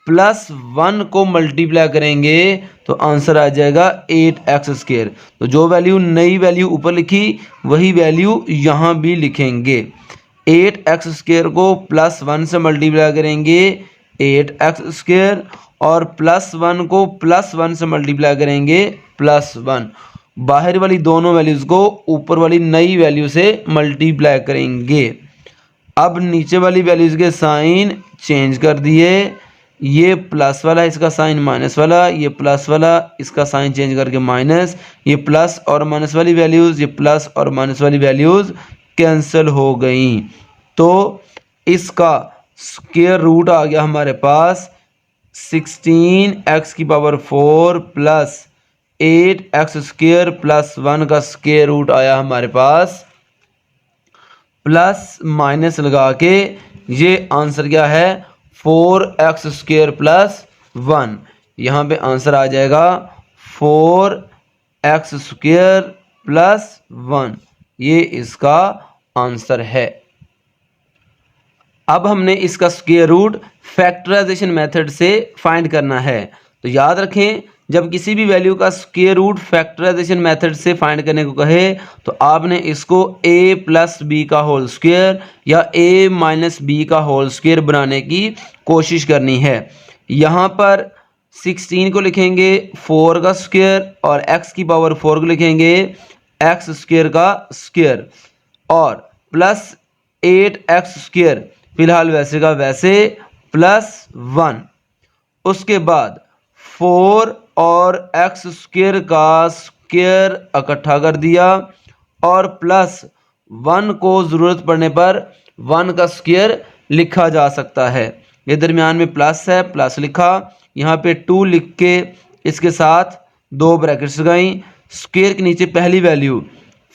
+1 को मल्टीप्लाई करेंगे तो आंसर आ जाएगा 8x²। तो जो वैल्यू नई वैल्यू ऊपर लिखी वही वैल्यू यहाँ भी लिखेंगे। 8x² को +1 से मल्टीप्लाई करेंगे 8x² और +1 को +1 से मल्टीप्लाई करेंगे +1। बाहर वाली दोनों वैल्यूज़ को ऊपर वाली नई वैल्यू से मल्टीप्लाई करेंगे। अब नीचे वाली वैल्यूज़ के साइन चेंज कर दिए। ये प्लस वाला इसका साइन माइनस वाला, ये प्लस वाला इसका साइन चेंज करके माइनस, ये प्लस और माइनस वाली वैल्यूज़, ये प्लस और माइनस वाली वैल्यूज़ कैंसिल हो गई। तो इसका स्क्वायर रूट आ गया हमारे पास 16x⁴ प्लस 8x² प्लस 1 का स्क्वायर रूट आया हमारे पास। प्लस माइनस लगा के ये आंसर क्या है 4x² प्लस 1। यहाँ पे आंसर आ जाएगा 4x² प्लस 1। ये इसका आंसर है। अब हमने इसका स्क्वायर रूट फैक्टराइजेशन मेथड से फाइंड करना है। तो याद रखें, जब किसी भी वैल्यू का स्क्वायर रूट फैक्टराइजेशन मेथड से फाइंड करने को कहे तो आपने इसको a + b का होल स्क्वायर या a - b का होल स्क्वायर बनाने की कोशिश करनी है। यहाँ पर 16 को लिखेंगे 4 का स्क्वायर और x⁴ को लिखेंगे x² का स्क्वायर और प्लस 8x², फिलहाल वैसे का वैसे, +1। उसके बाद 4 और x² का स्क्वायर इकट्ठा कर दिया और +1 को ज़रूरत पड़ने पर 1 का स्क्वायर लिखा जा सकता है। ये दरमियान में प्लस है, प्लस लिखा, यहाँ पे 2 लिख के इसके साथ 2 ब्रैकेट्स लगाई। स्क्वायर के नीचे पहली वैल्यू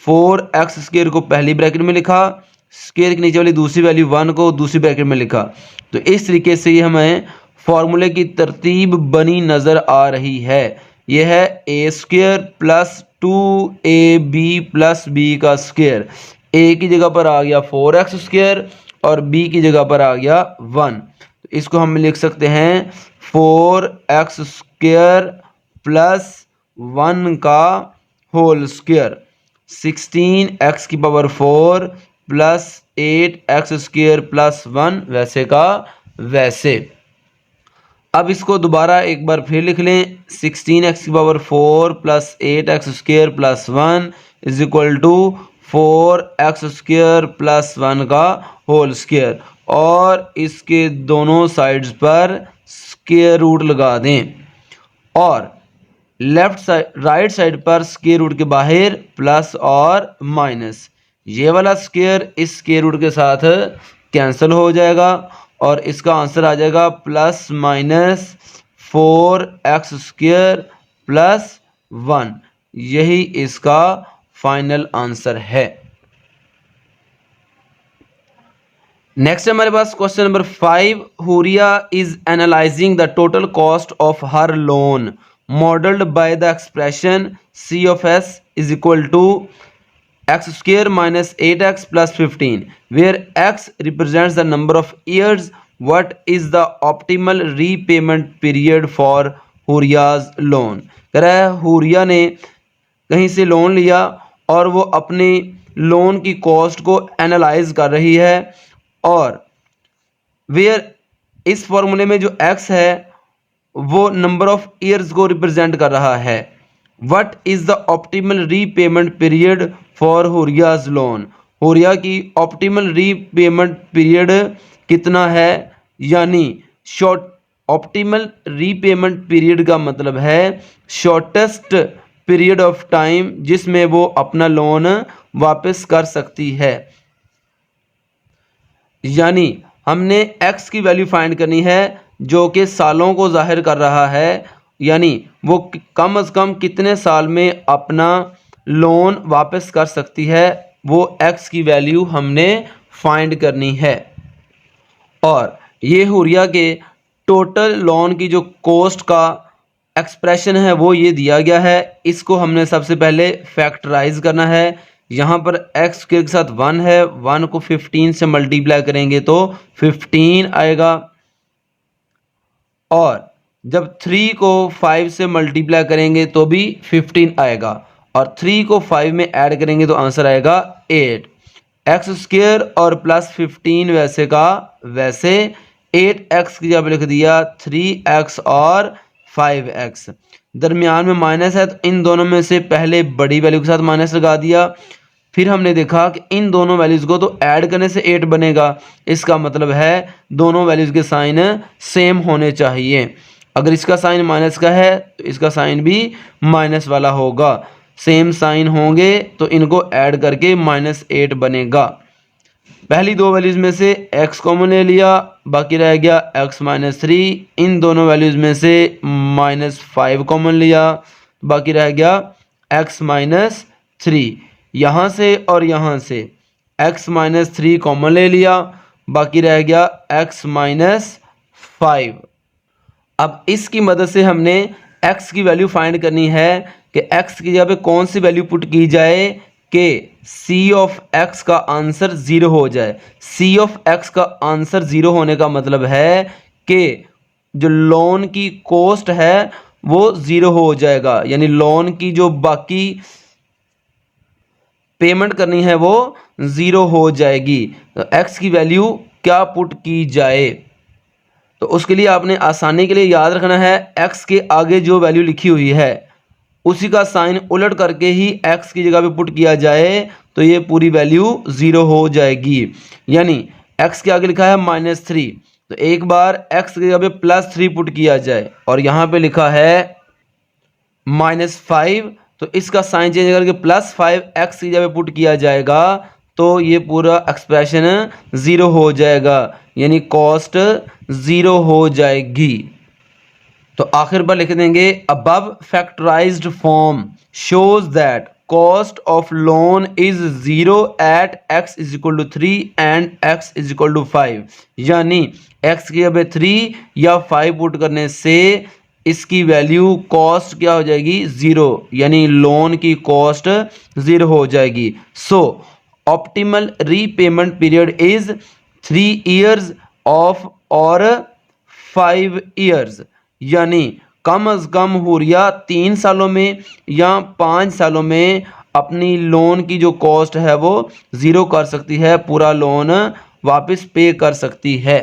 4x² को पहली ब्रैकेट में लिखा, स्क्वायर के नीचे वाली दूसरी वैल्यू 1 को दूसरी ब्रैकेट में लिखा। तो इस तरीके से ये हमें फॉर्मूले की तरतीब बनी नज़र आ रही है। यह है a² plus 2ab plus b का स्क्वायर। a की जगह पर आ गया 4x² और b की जगह पर आ गया 1। तो इसको हम लिख सकते हैं 4x² प्लस 1 का whole square. 16x⁴ plus 8x² plus 1 वैसे का वैसे। अब इसको दोबारा एक बार फिर लिख लें। 16x⁴ plus 8x² plus 1 is equal to 4x² plus 1 का होल स्क्वायर और इसके दोनों साइड्स पर स्क्वायर रूट लगा दें और लेफ्ट साइड राइट साइड पर स्क्वायर रूट के बाहर प्लस और माइनस। ये वाला स्क्वायर इस स्क्वायर रूट के साथ कैंसिल हो जाएगा और इसका आंसर आ जाएगा +4x² प्लस 1। यही इसका फाइनल आंसर है। नेक्स्ट हमारे पास question number 5। Huriya is analysing the total cost of her loan modeled by the expression C of S is equal to x² minus 8x plus 15 where x represents the number of years. What is the optimal repayment period for Huriya's loan? कह रहा है हुरिया ने कहीं से loan लिया और वो अपने लोन की कॉस्ट को एनालाइज कर रही है और वेयर इस फॉर्मूले में जो x है वो नंबर ऑफ ईयर्स को रिप्रेजेंट कर रहा है। What is the optimal repayment period for Huriya's loan? Huriya की ऑप्टिमल रीपेमेंट पीरियड कितना है? यानी शॉर्ट ऑप्टिमल रीपेमेंट पीरियड का मतलब है शॉर्टेस्ट पीरियड ऑफ टाइम जिसमें वो अपना लोन वापस कर सकती है। यानी हमने x की वैल्यू फाइंड करनी है जो कि सालों को जाहिर कर रहा है, यानी वो कम से कम कितने साल में अपना लोन वापस कर सकती है, वो x की वैल्यू हमने फाइंड करनी है। और ये हुरिया के टोटल लोन की जो कॉस्ट का एक्सप्रेशन है वो ये दिया गया है। इसको हमने सबसे पहले फैक्टराइज करना है। यहाँ पर एक्स के साथ 1 है, 1 को 15 से मल्टीप्लाई करेंगे तो 15 आएगा। और जब 3 को 5 से मल्टीप्लाई करेंगे तो भी 15 आएगा। और 3 को 5 में ऐड करेंगे तो आंसर आएगा 8। एक्स स्क्वायर और प्लस 15 वैसे का वैसे 8x की जगह लिख दिया 3x और 5x। दरमियान में माइनस है तो इन दोनों में से पहले बड़ी वैल्यू के साथ माइनस लगा दिया। फिर हमने देखा कि इन दोनों वैल्यूज़ को तो ऐड करने से 8 बनेगा। इसका मतलब है दोनों वैल्यूज़ के साइन सेम होने चाहिए। अगर इसका साइन माइनस का है तो इसका साइन भी माइनस वाला होगा। सेम साइन होंगे तो इनको ऐड करके -8 बनेगा। पहली दो वैल्यूज़ में से x कॉमन ले लिया, बाकी रह गया x - 3। इन दोनों वैल्यूज़ में से -5 कॉमन लिया, बाकी रह गया x - 3। यहाँ से और यहाँ से x - 3 कॉमन ले लिया, बाकी रह गया x - 5। अब इसकी मदद से हमने x की वैल्यू फाइंड करनी है कि x की जगह पे कौन सी वैल्यू पुट की जाए कि c ऑफ x का आंसर 0 हो जाए। c ऑफ x का आंसर 0 होने का मतलब है कि जो लोन की कॉस्ट है वो 0 हो जाएगा, यानी लोन की जो बाकी पेमेंट करनी है वो 0 हो जाएगी। तो x की वैल्यू क्या पुट की जाए, तो उसके लिए आपने आसानी के लिए याद रखना है x के आगे जो वैल्यू लिखी हुई है उसी का साइन उलट करके ही x की जगह पे पुट किया जाए तो ये पूरी वैल्यू 0 हो जाएगी। यानी x के आगे लिखा है -3, तो एक बार x की जगह पे +3 पुट किया जाए और यहाँ पे लिखा है -5, तो इसका साइन चेंज करके +5x की जगह पे पुट किया जाएगा तो ये पूरा एक्सप्रेशन 0 हो जाएगा, यानी कॉस्ट 0 हो जाएगी। तो आखिर पर लिख देंगे above factorized form shows that cost of loan is 0 at x = 3 and x = 5। यानी x की जगह 3 या 5 पुट करने से इसकी वैल्यू कॉस्ट क्या हो जाएगी 0, यानी लोन की कॉस्ट 0 हो जाएगी। So optimal repayment period is 3 years of और 5 years, यानी कम अज कम हुरिया 3 सालों में या 5 सालों में अपनी लोन की जो कॉस्ट है वो 0 कर सकती है, पूरा लोन वापस पे कर सकती है,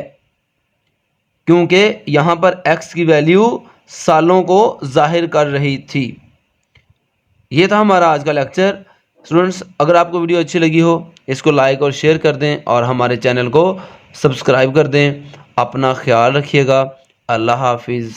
क्योंकि यहाँ पर x की वैल्यू सालों को जाहिर कर रही थी। ये था हमारा आज का लेक्चर। स्टूडेंट्स, अगर आपको वीडियो अच्छी लगी हो इसको लाइक और शेयर कर दें और हमारे चैनल को सब्सक्राइब कर दें। अपना ख्याल रखिएगा। अल्लाह हाफिज़।